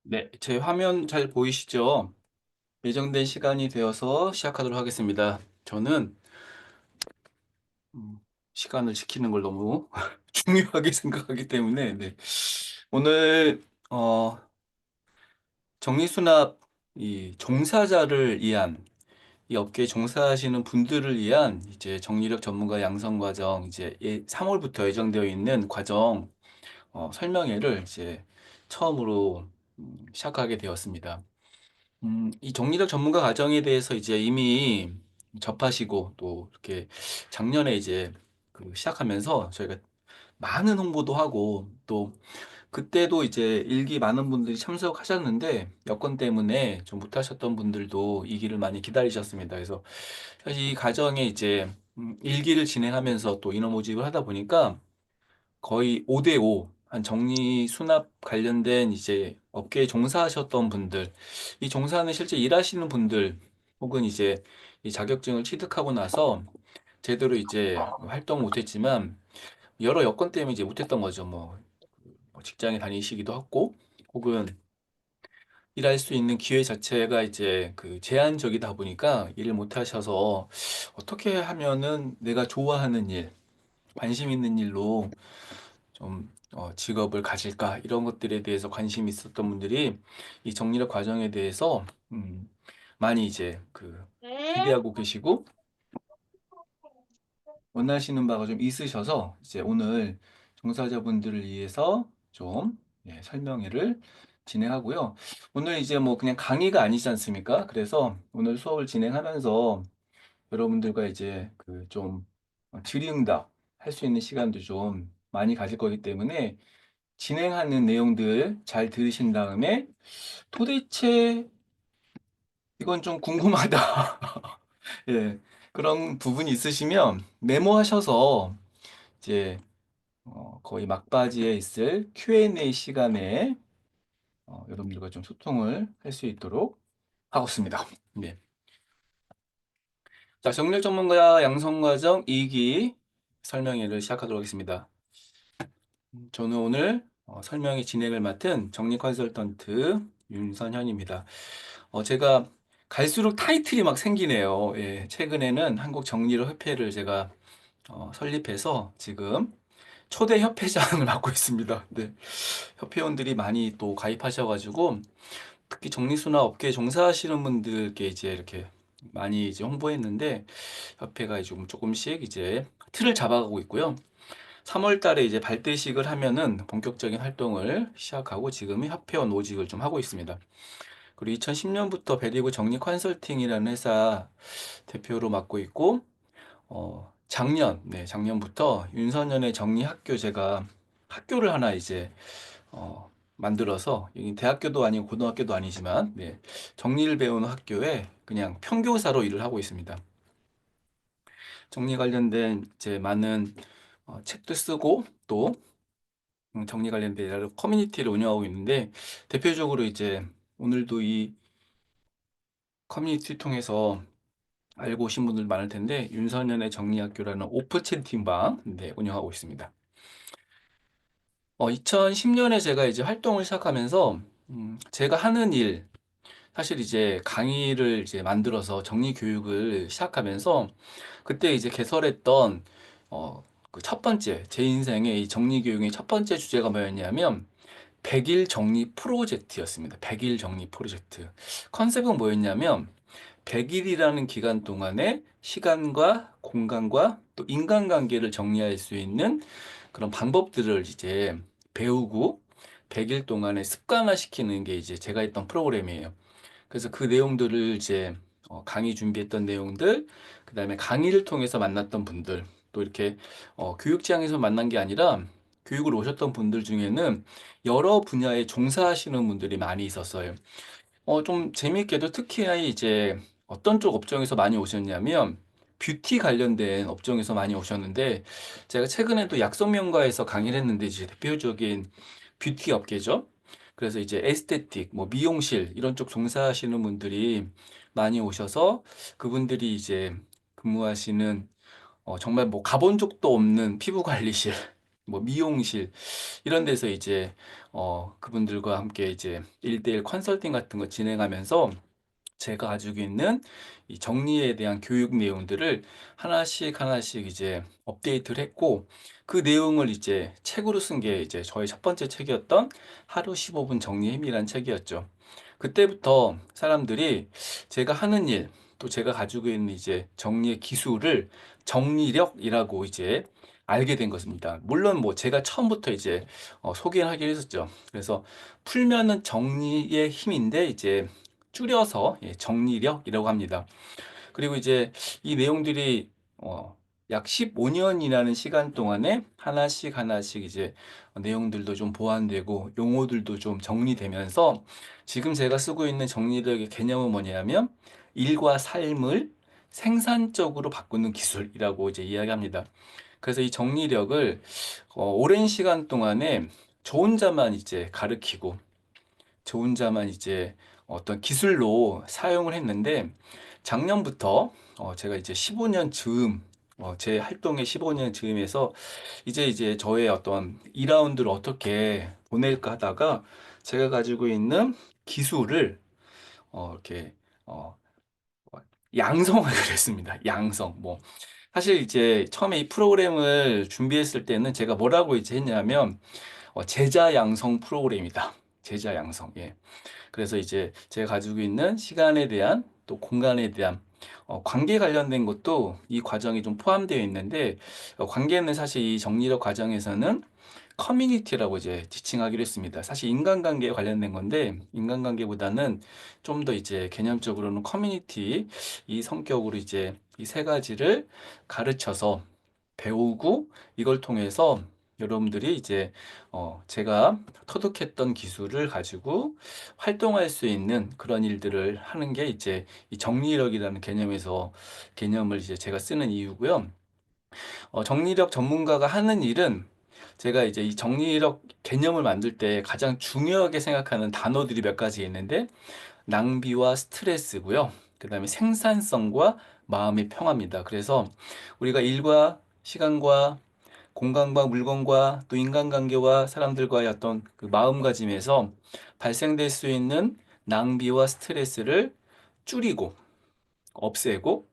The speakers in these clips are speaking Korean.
네, 제 화면 잘 보이시죠? 예정된 시간이 되어서 시작하도록 하겠습니다. 저는 음, 시간을 지키는 걸 너무 중요하게 생각하기 때문에 네. 오늘 정리수납 이 종사자를 위한 이 업계에 종사하시는 분들을 위한 이제 정리력 전문가 양성 과정 이제 3월부터 예정되어 있는 과정 설명회를 이제 처음으로 시작하게 되었습니다. 이 정리력 전문가 과정에 대해서 이제 이미 접하시고 또 이렇게 작년에 이제 시작하면서 저희가 많은 홍보도 하고 또 그때도 이제 일기 많은 분들이 참석하셨는데 여건 때문에 좀 못하셨던 분들도 이 길을 많이 기다리셨습니다. 그래서 사실 이 과정에 이제 일기를 진행하면서 또 인원 모집을 하다 보니까 거의 5대5 한 정리 수납 관련된 이제 업계에 종사하셨던 분들, 이 종사는 실제 일하시는 분들 혹은 이제 이 자격증을 취득하고 나서 제대로 이제 활동을 못했지만 여러 여건 때문에 이제 못했던 거죠. 뭐 직장에 다니시기도 하고 혹은 일할 수 있는 기회 자체가 이제 제한적이다 보니까 일을 못 하셔서 어떻게 하면은 내가 좋아하는 일, 관심 있는 일로 좀 직업을 가질까 이런 것들에 대해서 관심이 있었던 분들이 이 정리력 과정에 대해서 많이 이제 기대하고 계시고 원하시는 바가 좀 있으셔서 이제 오늘 종사자분들을 위해서 좀 설명회를 진행하고요. 오늘 이제 뭐 그냥 강의가 아니지 않습니까? 그래서 오늘 수업을 진행하면서 여러분들과 이제 좀 질의응답 할 수 있는 시간도 좀 많이 가질 거기 때문에 진행하는 내용들 잘 들으신 다음에 도대체 이건 좀 궁금하다. 예. 그런 부분이 있으시면 메모하셔서 이제 거의 막바지에 있을 Q&A 시간에 여러분들과 좀 소통을 할 수 있도록 하겠습니다. 네. 자, 정력 전문가 양성 과정 2기 설명회를 시작하도록 하겠습니다. 저는 오늘 설명회 진행을 맡은 정리 컨설턴트 윤선현입니다. 제가 갈수록 타이틀이 막 생기네요. 예, 최근에는 한국정리력 협회를 제가 설립해서 지금 초대 협회장을 맡고 있습니다. 네, 협회원들이 많이 또 가입하셔가지고 특히 정리수납 업계에 종사하시는 분들께 이제 이렇게 많이 이제 홍보했는데 협회가 조금씩 이제 틀을 잡아가고 있고요. 3월 달에 이제 발대식을 하면은 본격적인 활동을 시작하고 지금은 협회원 모집을 좀 하고 있습니다. 그리고 2010년부터 베리고 정리 컨설팅이라는 회사 대표로 맡고 있고, 작년부터 윤선현의 정리 학교 제가 학교를 하나 이제, 만들어서, 여기 대학교도 아니고 고등학교도 아니지만, 네, 정리를 배우는 학교에 그냥 평교사로 일을 하고 있습니다. 정리 관련된 이제 많은 책도 쓰고 또 정리 관련된 여러 커뮤니티를 운영하고 있는데 대표적으로 이제 오늘도 이 커뮤니티 통해서 알고 오신 분들 많을 텐데 윤선현의 정리학교라는 오프 채팅방 네, 운영하고 있습니다. 2010년에 제가 이제 활동을 시작하면서 제가 하는 일 사실 이제 강의를 이제 만들어서 정리 교육을 시작하면서 그때 이제 개설했던 그 첫 번째 제 인생의 이 정리 교육의 첫 번째 주제가 뭐였냐면 100일 정리 프로젝트였습니다. 100일 정리 프로젝트. 컨셉은 뭐였냐면 100일이라는 기간 동안에 시간과 공간과 또 인간관계를 정리할 수 있는 그런 방법들을 이제 배우고 100일 동안에 습관화시키는 게 이제 제가 했던 프로그램이에요. 그래서 그 내용들을 이제 강의 준비했던 내용들, 그다음에 강의를 통해서 만났던 분들, 또 이렇게 교육장에서 만난 게 아니라 교육을 오셨던 분들 중에는 여러 분야에 종사하시는 분들이 많이 있었어요. 좀 재미있게도 특히나 이제 어떤 쪽 업종에서 많이 오셨냐면 뷰티 관련된 업종에서 많이 오셨는데 제가 최근에도 약성명가에서 강의를 했는데 이제 대표적인 뷰티 업계죠. 그래서 이제 에스테틱, 뭐 미용실 이런 쪽 종사하시는 분들이 많이 오셔서 그분들이 이제 근무하시는 정말 뭐 가본 적도 없는 피부 관리실 뭐 미용실 이런 데서 이제 그분들과 함께 이제 1대1 컨설팅 같은 거 진행하면서 제가 가지고 있는 이 정리에 대한 교육 내용들을 하나씩 하나씩 이제 업데이트를 했고, 그 내용을 이제 책으로 쓴 게 이제 저의 첫 번째 책이었던 하루 15분 정리의 힘이란 책이었죠. 그때부터 사람들이 제가 하는 일, 또 제가 가지고 있는 이제 정리의 기술을 정리력이라고 이제 알게 된 것입니다. 물론 뭐 제가 처음부터 이제 소개를 하긴 했었죠. 그래서 풀면은 정리의 힘인데 이제 줄여서 정리력이라고 합니다. 그리고 이제 이 내용들이 약 15년이라는 시간 동안에 하나씩 하나씩 이제 내용들도 좀 보완되고 용어들도 좀 정리되면서 지금 제가 쓰고 있는 정리력의 개념은 뭐냐면 일과 삶을 생산적으로 바꾸는 기술이라고 이제 이야기합니다. 그래서 이 정리력을 오랜 시간 동안에 저 혼자만 이제 가르치고 저 혼자만 이제 어떤 기술로 사용을 했는데, 작년부터 제가 이제 15년 즈음 제 활동의 15년 즈음에서 이제 저의 어떤 2라운드를 어떻게 보낼까 하다가 제가 가지고 있는 기술을 이렇게 어, 양성하기로 했습니다. 양성. 뭐 사실 이제 처음에 이 프로그램을 준비했을 때는 제가 뭐라고 이제 했냐면 제자 양성 프로그램이다. 제자 양성. 예. 그래서 이제 제가 가지고 있는 시간에 대한 또 공간에 대한 관계 관련된 것도 이 과정이 좀 포함되어 있는데, 관계는 사실 이 정리력 과정에서는 커뮤니티라고 이제 지칭하기로 했습니다. 사실 인간관계에 관련된 건데 인간관계보다는 좀 더 이제 개념적으로는 커뮤니티 이 성격으로 이제 이 세 가지를 가르쳐서 배우고, 이걸 통해서 여러분들이 이제 제가 터득했던 기술을 가지고 활동할 수 있는 그런 일들을 하는 게 이제 이 정리력이라는 개념을 이제 제가 쓰는 이유고요. 정리력 전문가가 하는 일은 제가 이제 이 정리력 개념을 만들 때 가장 중요하게 생각하는 단어들이 몇 가지 있는데, 낭비와 스트레스고요. 그 다음에 생산성과 마음의 평화입니다. 그래서 우리가 일과 시간과 공간과 물건과 또 인간관계와 사람들과의 어떤 그 마음가짐에서 발생될 수 있는 낭비와 스트레스를 줄이고 없애고,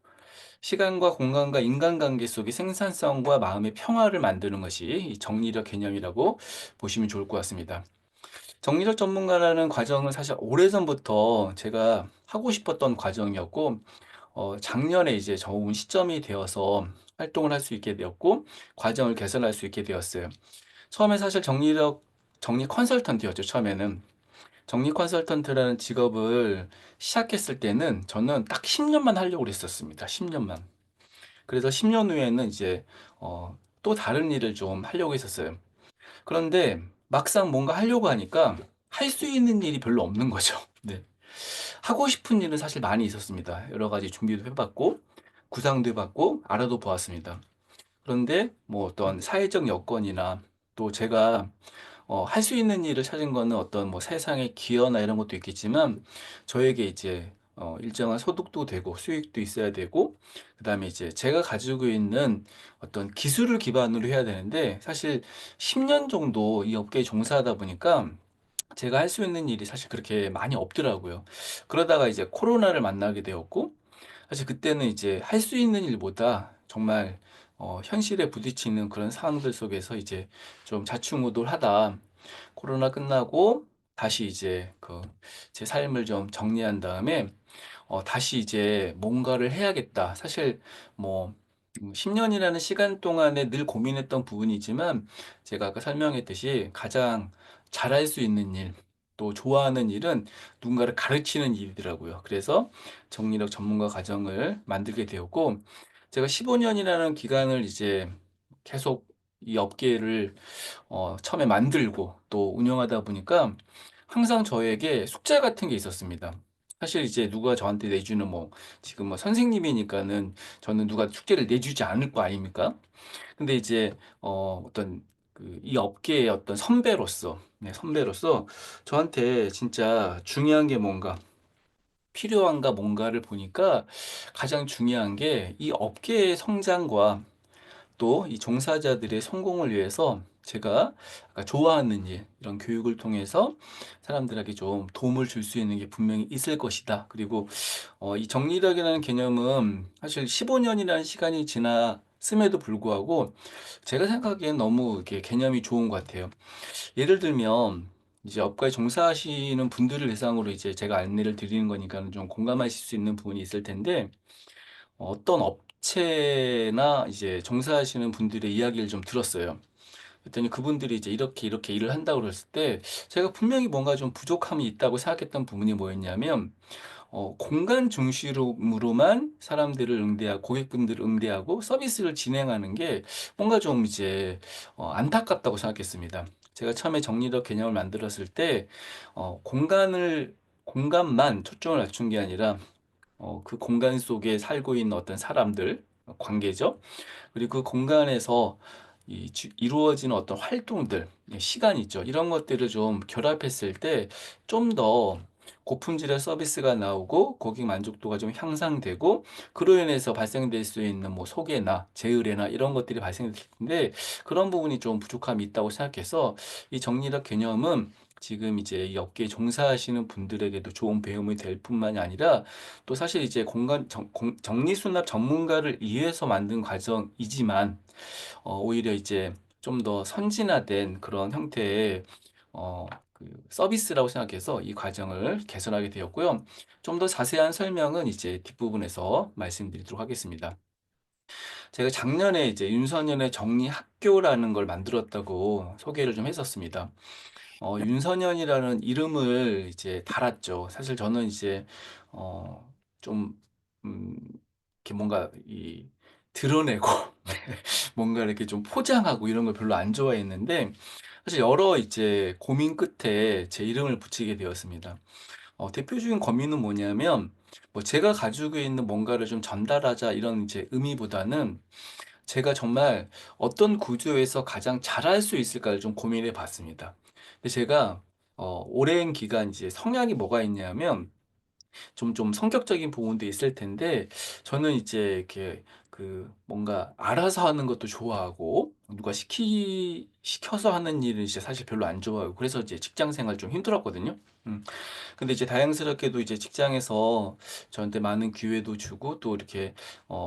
시간과 공간과 인간관계 속의 생산성과 마음의 평화를 만드는 것이 이 정리력 개념이라고 보시면 좋을 것 같습니다. 정리력 전문가라는 과정은 사실 오래전부터 제가 하고 싶었던 과정이었고, 작년에 이제 좋은 시점이 되어서 활동을 할 수 있게 되었고, 과정을 개선할 수 있게 되었어요. 처음에 사실 정리 컨설턴트였죠, 처음에는. 정리 컨설턴트라는 직업을 시작했을 때는 저는 딱 10년만 하려고 했었습니다. 10년만. 그래서 10년 후에는 이제 또 다른 일을 좀 하려고 했었어요. 그런데 막상 뭔가 하려고 하니까 할 수 있는 일이 별로 없는 거죠. 네. 하고 싶은 일은 사실 많이 있었습니다. 여러 가지 준비도 해봤고, 구상도 해봤고, 알아도 보았습니다. 그런데 뭐 어떤 사회적 여건이나 또 제가 할 수 있는 일을 찾은 거는 어떤 뭐 세상의 기여나 이런 것도 있겠지만, 저에게 이제 일정한 소득도 되고 수익도 있어야 되고, 그다음에 이제 제가 가지고 있는 어떤 기술을 기반으로 해야 되는데, 사실 10년 정도 이 업계에 종사하다 보니까 제가 할 수 있는 일이 사실 그렇게 많이 없더라고요. 그러다가 이제 코로나를 만나게 되었고, 사실 그때는 이제 할 수 있는 일보다 정말 현실에 부딪히는 그런 상황들 속에서 이제 좀 좌충우돌하다 코로나 끝나고 다시 이제 제 삶을 좀 정리한 다음에 다시 이제 뭔가를 해야겠다. 사실 뭐 10년이라는 시간 동안에 늘 고민했던 부분이지만, 제가 아까 설명했듯이 가장 잘할 수 있는 일, 또 좋아하는 일은 누군가를 가르치는 일이더라고요. 그래서 정리력 전문가 과정을 만들게 되었고, 제가 15년이라는 기간을 이제 계속 이 업계를 처음에 만들고 또 운영하다 보니까 항상 저에게 숙제 같은 게 있었습니다. 사실 이제 누가 저한테 내주는 뭐 지금 뭐 선생님이니까는 저는 누가 숙제를 내주지 않을 거 아닙니까? 근데 이제 어떤 이 업계의 어떤 선배로서, 네, 선배로서 저한테 진짜 중요한 게 뭔가 필요한가 뭔가를 보니까 가장 중요한 게 이 업계의 성장과 또 이 종사자들의 성공을 위해서 제가 아까 좋아하는 일, 이런 교육을 통해서 사람들에게 좀 도움을 줄 수 있는 게 분명히 있을 것이다. 그리고 이 정리력이라는 개념은 사실 15년이라는 시간이 지났음에도 불구하고 제가 생각하기엔 너무 이렇게 개념이 좋은 것 같아요. 예를 들면 이제 업과에 종사하시는 분들을 대상으로 이제 제가 안내를 드리는 거니까 좀 공감하실 수 있는 부분이 있을 텐데, 어떤 업체나 이제 종사하시는 분들의 이야기를 좀 들었어요. 그랬더니 그분들이 이제 이렇게 이렇게 일을 한다고 그랬을 때 제가 분명히 뭔가 좀 부족함이 있다고 생각했던 부분이 뭐였냐면, 공간 중심으로만 사람들을 응대하고 고객분들을 응대하고 서비스를 진행하는 게 뭔가 좀 이제 안타깝다고 생각했습니다. 제가 처음에 정리력 개념을 만들었을 때 공간만 초점을 맞춘 게 아니라 그 공간 속에 살고 있는 어떤 사람들, 관계죠. 그리고 그 공간에서 이루어지는 어떤 활동들, 시간 있죠. 이런 것들을 좀 결합했을 때 좀 더 고품질의 서비스가 나오고 고객 만족도가 좀 향상되고, 그로 인해서 발생될 수 있는 뭐 소개나 제의뢰나 이런 것들이 발생될 텐데, 그런 부분이 좀 부족함이 있다고 생각해서 이 정리력 개념은 지금 이제 이 업계에 종사하시는 분들에게도 좋은 배움이 될 뿐만이 아니라, 또 사실 이제 정리수납 전문가를 위해서 만든 과정이지만 오히려 이제 좀 더 선진화된 그런 형태의 서비스라고 생각해서 이 과정을 개선하게 되었고요. 좀 더 자세한 설명은 이제 뒷부분에서 말씀드리도록 하겠습니다. 제가 작년에 이제 윤선현의 정리학교라는 걸 만들었다고 소개를 좀 했었습니다. 윤선현이라는 이름을 이제 달았죠. 사실 저는 이제 좀 이렇게 뭔가 드러내고 뭔가 이렇게 좀 포장하고 이런 걸 별로 안 좋아했는데, 사실 여러 이제 고민 끝에 제 이름을 붙이게 되었습니다. 대표적인 고민은 뭐냐면, 뭐 제가 가지고 있는 뭔가를 좀 전달하자 이런 이제 의미보다는, 제가 정말 어떤 구조에서 가장 잘할 수 있을까를 좀 고민해 봤습니다. 근데 제가 오랜 기간 이제 성향이 뭐가 있냐면, 좀 성격적인 부분도 있을 텐데, 저는 이제 이렇게 뭔가 알아서 하는 것도 좋아하고 누가 시켜서 하는 일은 이제 사실 별로 안 좋아하고, 그래서 이제 직장 생활 좀 힘들었거든요. 음. 근데 이제 다행스럽게도 이제 직장에서 저한테 많은 기회도 주고, 또 이렇게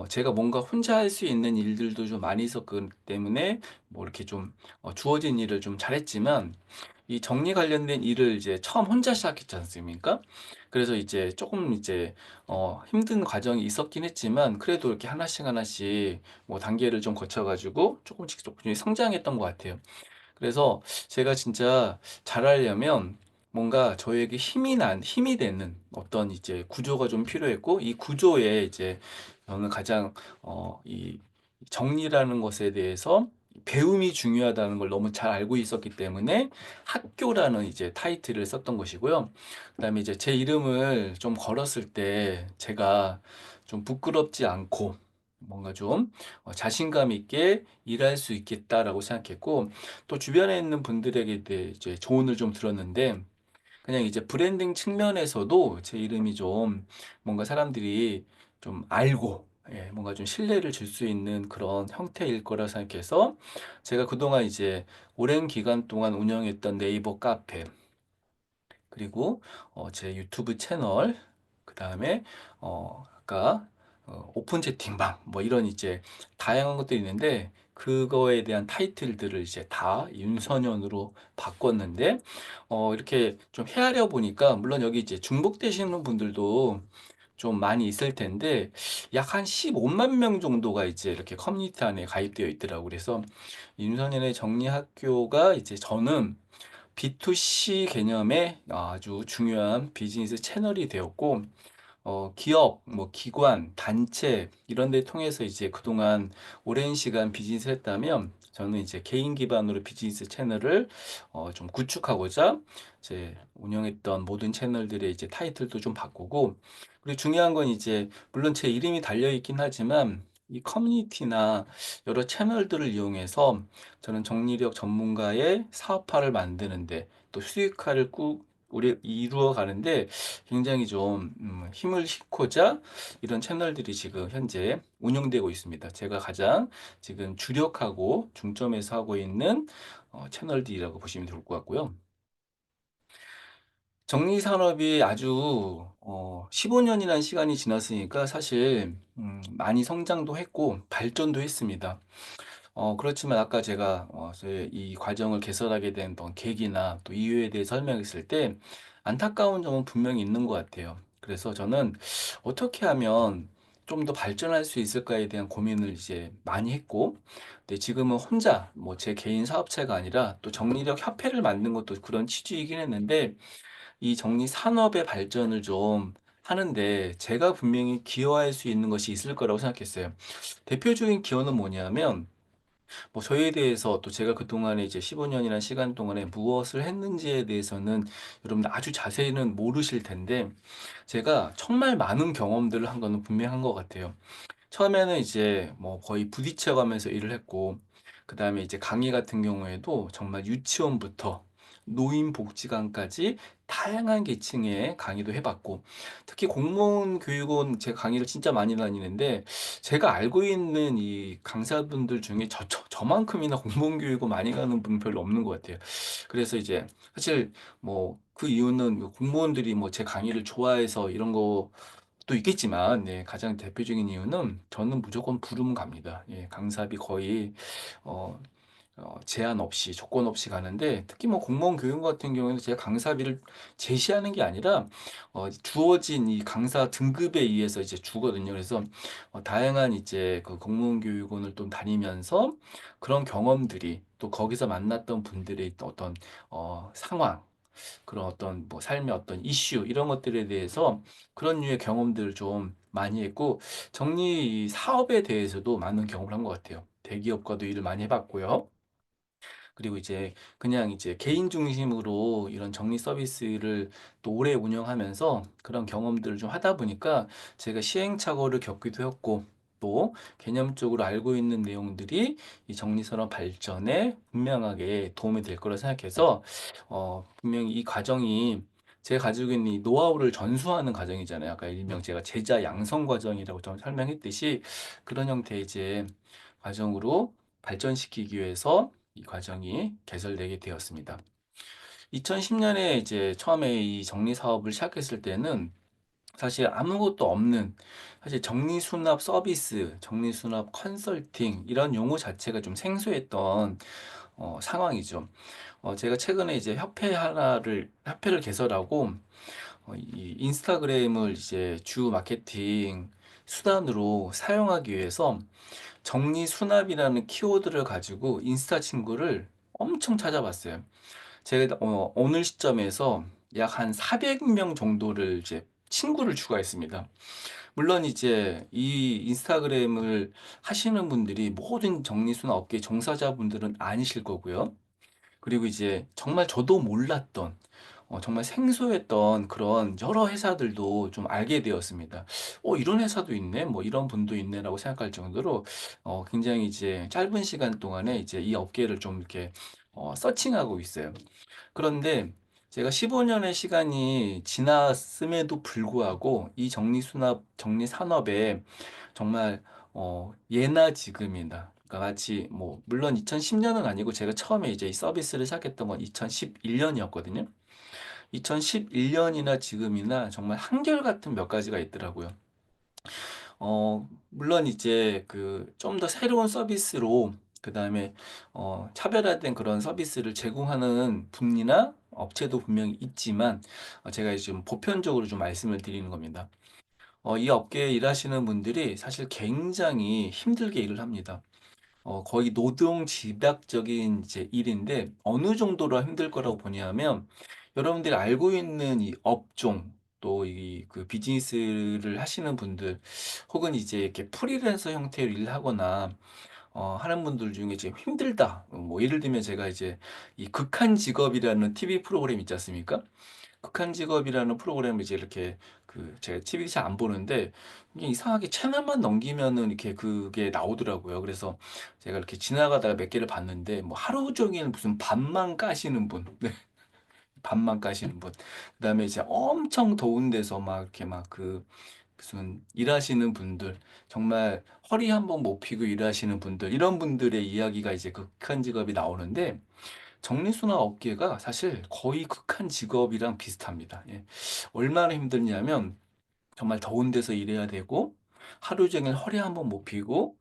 제가 뭔가 혼자 할 수 있는 일들도 좀 많이 있었기 때문에 뭐 이렇게 좀 주어진 일을 좀 잘했지만, 이 정리 관련된 일을 이제 처음 혼자 시작했지 않습니까? 그래서 이제 조금 이제 힘든 과정이 있었긴 했지만, 그래도 이렇게 하나씩 하나씩 뭐 단계를 좀 거쳐가지고 조금씩 조금씩 성장했던 것 같아요. 그래서 제가 진짜 잘하려면 뭔가 저에게 힘이 되는 어떤 이제 구조가 좀 필요했고, 이 구조에 이제 저는 가장 이 정리라는 것에 대해서 배움이 중요하다는 걸 너무 잘 알고 있었기 때문에 학교라는 이제 타이틀을 썼던 것이고요. 그다음에 이제 제 이름을 좀 걸었을 때 제가 좀 부끄럽지 않고 뭔가 좀 자신감 있게 일할 수 있겠다라고 생각했고, 또 주변에 있는 분들에게 이제 조언을 좀 들었는데, 그냥 이제 브랜딩 측면에서도 제 이름이 좀 뭔가 사람들이 좀 알고, 뭔가 좀 신뢰를 줄 수 있는 그런 형태일 거라 생각해서, 제가 그동안 이제 오랜 기간 동안 운영했던 네이버 카페, 그리고 제 유튜브 채널, 그 다음에 아까 오픈 채팅방, 뭐 이런 이제 다양한 것들이 있는데, 그거에 대한 타이틀들을 이제 다 윤선현으로 바꿨는데, 이렇게 좀 헤아려 보니까, 물론 여기 이제 중복되시는 분들도 좀 많이 있을 텐데, 약 한 15만 명 정도가 이제 이렇게 커뮤니티 안에 가입되어 있더라고요. 그래서 윤선현의 정리학교가 이제 저는 B2C 개념의 아주 중요한 비즈니스 채널이 되었고, 기업, 뭐 기관, 단체 이런 데 통해서 이제 그동안 오랜 시간 비즈니스 했다면, 저는 이제 개인 기반으로 비즈니스 채널을 좀 구축하고자 이제 운영했던 모든 채널들의 이제 타이틀도 좀 바꾸고, 그리고 중요한 건 이제 물론 제 이름이 달려 있긴 하지만 이 커뮤니티나 여러 채널들을 이용해서 저는 정리력 전문가의 사업화를 만드는데, 또 수익화를 이루어 가는데 굉장히 좀 힘을 싣고자 이런 채널들이 지금 현재 운영되고 있습니다. 제가 가장 지금 주력하고 중점에서 하고 있는 채널들이라고 보시면 좋을 것 같고요. 정리 산업이 아주 15년이라는 시간이 지났으니까 사실 많이 성장도 했고 발전도 했습니다. 그렇지만 아까 제가 저의 이 과정을 개설하게 된 계기나 또 이유에 대해 설명했을 때 안타까운 점은 분명히 있는 것 같아요. 그래서 저는 어떻게 하면 좀 더 발전할 수 있을까에 대한 고민을 이제 많이 했고, 근데 지금은 혼자 뭐 제 개인 사업체가 아니라 또 정리력 협회를 만든 것도 그런 취지이긴 했는데, 이 정리 산업의 발전을 좀 하는데 제가 분명히 기여할 수 있는 것이 있을 거라고 생각했어요. 대표적인 기여는 뭐냐면, 뭐 저에 대해서 또 제가 그동안에 이제 15년이라는 시간 동안에 무엇을 했는지에 대해서는 여러분들 아주 자세히는 모르실 텐데, 제가 정말 많은 경험들을 한 거는 분명한 것 같아요. 처음에는 이제 뭐 거의 부딪혀 가면서 일을 했고, 그다음에 이제 강의 같은 경우에도 정말 유치원부터 노인복지관까지 다양한 계층의 강의도 해 봤고, 특히 공무원 교육은 제가 강의를 진짜 많이 다니는데, 제가 알고 있는 이 강사분들 중에 저만큼이나 공무원 교육을 많이 가는 분 별로 없는 것 같아요. 그래서 이제 사실 뭐 그 이유는 공무원들이 뭐 제 강의를 좋아해서 이런 거 또 있겠지만, 네, 가장 대표적인 이유는 저는 무조건 부르면 갑니다. 예, 강사비 거의 어, 제한 없이 조건 없이 가는데, 특히 뭐 공무원 교육 같은 경우에는 제가 강사비를 제시하는 게 아니라 주어진 이 강사 등급에 의해서 이제 주거든요. 그래서 다양한 이제 그 공무원 교육원을 또 다니면서 그런 경험들이, 또 거기서 만났던 분들의 또 어떤 상황, 그런 어떤 뭐 삶의 어떤 이슈 이런 것들에 대해서 그런 류의 경험들을 좀 많이 했고, 정리 사업에 대해서도 많은 경험을 한 것 같아요. 대기업과도 일을 많이 해봤고요. 그리고 이제 그냥 이제 개인 중심으로 이런 정리 서비스를 또 오래 운영하면서 그런 경험들을 좀 하다 보니까 제가 시행착오를 겪기도 했고, 또 개념적으로 알고 있는 내용들이 이 정리산업 발전에 분명하게 도움이 될 거라 생각해서 분명히 이 과정이 제가 가지고 있는 이 노하우를 전수하는 과정이잖아요. 아까 일명 제가 제자 양성 과정이라고 좀 설명했듯이 그런 형태의 이제 과정으로 발전시키기 위해서 이 과정이 개설되게 되었습니다. 2010년에 이제 처음에 이 정리 사업을 시작했을 때는 사실 아무것도 없는, 사실 정리수납 서비스, 정리수납 컨설팅 이런 용어 자체가 좀 생소했던 상황이죠. 제가 최근에 이제 협회를 개설하고 이 인스타그램을 이제 주 마케팅 수단으로 사용하기 위해서 정리 수납이라는 키워드를 가지고 인스타 친구를 엄청 찾아봤어요. 제가 오늘 시점에서 약 한 400명 정도를 이제 친구를 추가했습니다. 물론 이제 이 인스타그램을 하시는 분들이 모든 정리수납 업계 종사자분들은 아니실 거고요. 그리고 이제 정말 저도 몰랐던 정말 생소했던 그런 여러 회사들도 좀 알게 되었습니다. 이런 회사도 있네, 뭐 이런 분도 있네라고 생각할 정도로 굉장히 이제 짧은 시간 동안에 이제 이 업계를 좀 이렇게 서칭하고 있어요. 그런데 제가 15년의 시간이 지났음에도 불구하고 이 정리 산업에 정말 예나 지금이나, 그러니까 마치 뭐 물론 2010년은 아니고 제가 처음에 이제 이 서비스를 시작했던 건 2011년이었거든요. 2011년이나 지금이나 정말 한결같은 몇 가지가 있더라고요. 물론 이제 그 좀 더 새로운 서비스로 그다음에 차별화된 그런 서비스를 제공하는 분이나 업체도 분명히 있지만, 제가 이제 좀 보편적으로 좀 말씀을 드리는 겁니다. 이 업계에 일하시는 분들이 사실 굉장히 힘들게 일을 합니다. 거의 노동 집약적인 이제 일인데, 어느 정도로 힘들 거라고 보냐면, 여러분들이 알고 있는 이 업종, 또 이 그 비즈니스를 하시는 분들, 혹은 이제 이렇게 프리랜서 형태로 일을 하거나 하는 분들 중에 지금 힘들다, 뭐 예를 들면 제가 이제 이 극한 직업이라는 TV 프로그램 있지 않습니까? 극한 직업이라는 프로그램을 이제 이렇게, 제가 TV 잘 안 보는데 이게 이상하게 채널만 넘기면은 이렇게 그게 나오더라고요. 그래서 제가 이렇게 지나가다가 몇 개를 봤는데, 뭐 하루 종일 무슨 밥만 까시는 분, 네, 밤만 까시는 분, 그다음에 이제 엄청 더운 데서 막 이렇게 막 무슨 일하시는 분들, 정말 허리 한번 못 펴고 일하시는 분들, 이런 분들의 이야기가 이제 극한 직업이 나오는데, 정리수납 업계가 사실 거의 극한 직업이랑 비슷합니다. 예. 얼마나 힘드냐면 정말 더운 데서 일해야 되고 하루 종일 허리 한번 못 펴고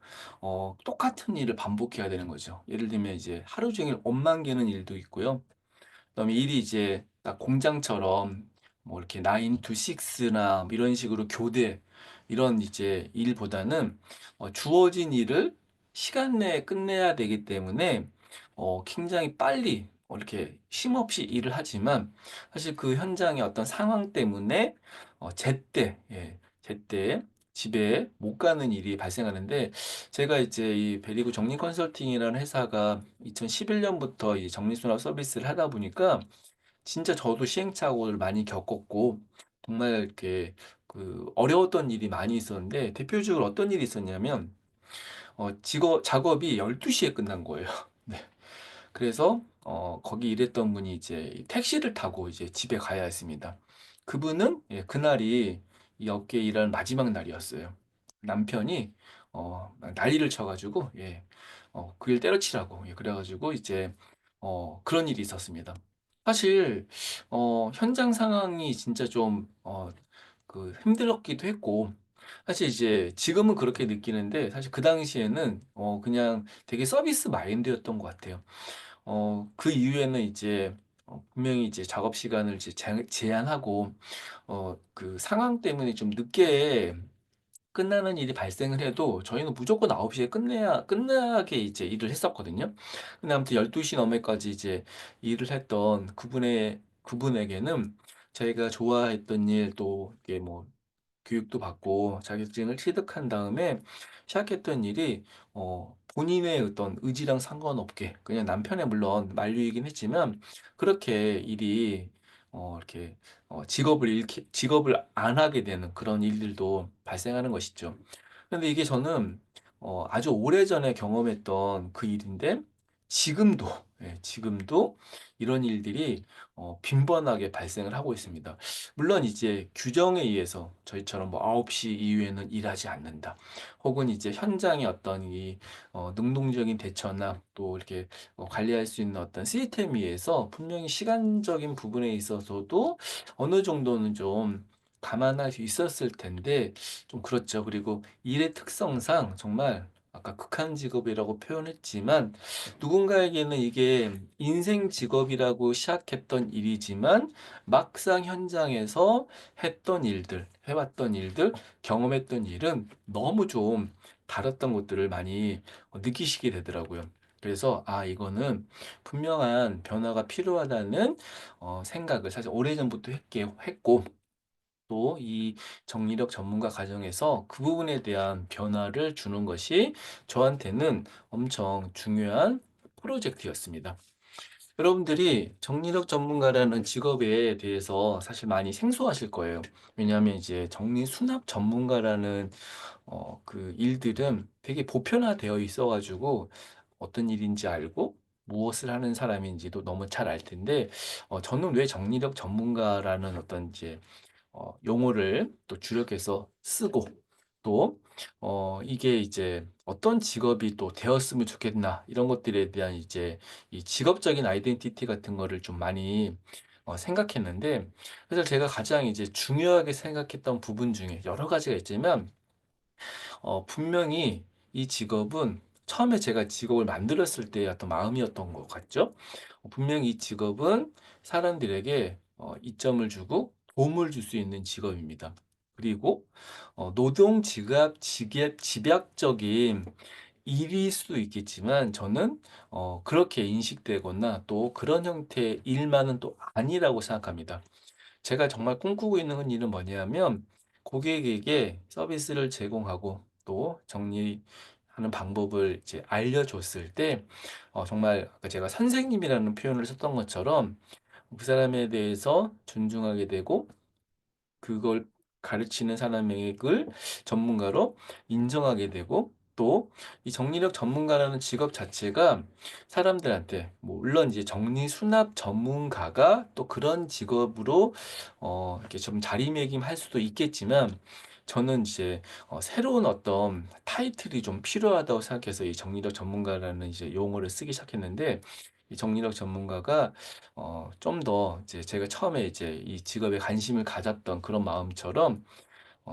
똑같은 일을 반복해야 되는 거죠. 예를 들면 이제 하루 종일 옷만 개는 일도 있고요. 그다음에 일이 이제 딱 공장처럼 뭐 이렇게 9 to 6나 이런 식으로 교대, 이런 이제 일보다는 주어진 일을 시간 내에 끝내야 되기 때문에 굉장히 빨리 이렇게 쉼 없이 일을 하지만, 사실 그 현장의 어떤 상황 때문에 제때, 예, 제때 집에 못 가는 일이 발생하는데, 제가 이제 이 베리그 정리 컨설팅이라는 회사가 2011년부터 이 정리수납 서비스를 하다 보니까 진짜 저도 시행착오를 많이 겪었고, 정말 이렇게 어려웠던 일이 많이 있었는데, 대표적으로 어떤 일이 있었냐면 작업이 12시에 끝난 거예요. 네. 그래서 거기 일했던 분이 이제 택시를 타고 이제 집에 가야 했습니다. 그분은, 예, 그날이 이 업계에 일하는 마지막 날이었어요. 남편이 난리를 쳐가지고, 예, 그 일 때려치라고, 예, 그래가지고 이제 그런 일이 있었습니다. 사실 현장 상황이 진짜 좀 힘들었기도 했고, 사실 이제 지금은 그렇게 느끼는데, 사실 그 당시에는 그냥 되게 서비스 마인드였던 것 같아요. 그 이후에는 이제 분명히 이제 작업 시간을 이제 제한하고, 그 상황 때문에 좀 늦게 끝나는 일이 발생을 해도 저희는 무조건 9시에 끝나게 이제 일을 했었거든요. 근데 아무튼 12시 넘게까지 이제 일을 했던 그분에게는 저희가 좋아했던 일, 또 이게 뭐 교육도 받고 자격증을 취득한 다음에 시작했던 일이 본인의 어떤 의지랑 상관없게, 그냥 남편의 물론 만류이긴 했지만, 그렇게 일이 이렇게 직업을 안 하게 되는 그런 일들도 발생하는 것이죠. 근데 이게 저는 아주 오래전에 경험했던 그 일인데, 지금도, 예, 지금도 이런 일들이 빈번하게 발생을 하고 있습니다. 물론 이제 규정에 의해서 저희처럼 뭐 9시 이후에는 일하지 않는다, 혹은 이제 현장의 어떤 이 능동적인 대처나 또 이렇게 관리할 수 있는 어떤 시스템에 의해서 분명히 시간적인 부분에 있어서도 어느 정도는 좀 감안할 수 있었을 텐데, 좀 그렇죠. 그리고 일의 특성상 정말 아까 극한 직업이라고 표현했지만, 누군가에게는 이게 인생 직업이라고 시작했던 일이지만, 막상 현장에서 해왔던 일들, 경험했던 일은 너무 좀 다뤘던 것들을 많이 느끼시게 되더라고요. 그래서 이거는 분명한 변화가 필요하다는 생각을 사실 오래전부터 했고, 또 이 정리력 전문가 과정에서 그 부분에 대한 변화를 주는 것이 저한테는 엄청 중요한 프로젝트였습니다. 여러분들이 정리력 전문가라는 직업에 대해서 사실 많이 생소하실 거예요. 왜냐하면 이제 정리 수납 전문가라는 그 일들은 되게 보편화되어 있어가지고 어떤 일인지 알고 무엇을 하는 사람인지도 너무 잘 알 텐데, 저는 왜 정리력 전문가라는 어떤 이제 용어를 또 주력해서 쓰고, 또 이게 이제 어떤 직업이 또 되었으면 좋겠나, 이런 것들에 대한 이제 이 직업적인 아이덴티티 같은 거를 좀 많이 생각했는데, 그래서 제가 가장 이제 중요하게 생각했던 부분 중에 여러 가지가 있지만, 분명히 이 직업은 처음에 제가 직업을 만들었을 때의 어떤 마음이었던 것 같죠. 분명히 이 직업은 사람들에게 이점을 주고 도움을 줄 수 있는 직업입니다. 그리고 노동 집약적인 일일 수도 있겠지만, 저는 그렇게 인식되거나 또 그런 형태의 일만은 또 아니라고 생각합니다. 제가 정말 꿈꾸고 있는 일은 뭐냐면, 고객에게 서비스를 제공하고 또 정리하는 방법을 이제 알려줬을 때, 정말 아까 제가 선생님이라는 표현을 썼던 것처럼 그 사람에 대해서 존중하게 되고, 그걸 가르치는 사람을 전문가로 인정하게 되고, 또 이 정리력 전문가라는 직업 자체가 사람들한테 뭐 물론 이제 정리 수납 전문가가 또 그런 직업으로 이렇게 좀 자리매김할 수도 있겠지만 저는 이제 새로운 어떤 타이틀이 좀 필요하다고 생각해서 이 정리력 전문가라는 이제 용어를 쓰기 시작했는데 이 정리력 전문가가 좀 더 이제 제가 처음에 이제 이 직업에 관심을 가졌던 그런 마음처럼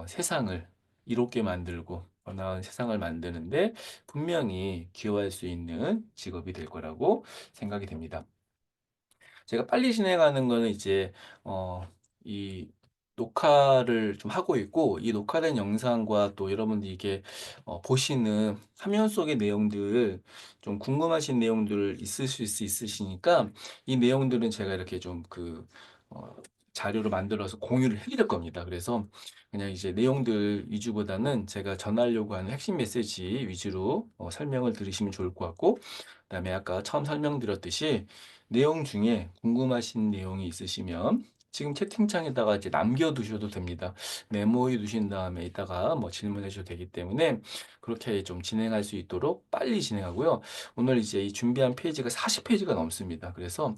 세상을 이롭게 만들고 더 나은 세상을 만드는데 분명히 기여할 수 있는 직업이 될 거라고 생각이 됩니다. 제가 빨리 진행하는 거는 이제 이 녹화를 좀 하고 있고 이 녹화된 영상과 또 여러분들이 이게 보시는 화면 속의 내용들 좀 궁금하신 내용들 있으실 수 있으시니까 이 내용들은 제가 이렇게 좀 자료로 만들어서 공유를 해드릴 겁니다. 그래서 그냥 이제 내용들 위주보다는 제가 전하려고 하는 핵심 메시지 위주로 설명을 들으시면 좋을 것 같고 그다음에 아까 처음 설명드렸듯이 내용 중에 궁금하신 내용이 있으시면 지금 채팅창에다가 이제 남겨두셔도 됩니다. 메모해 두신 다음에 이따가 뭐 질문해 주셔도 되기 때문에 그렇게 좀 진행할 수 있도록 빨리 진행하고요. 오늘 이제 이 준비한 페이지가 40페이지가 넘습니다. 그래서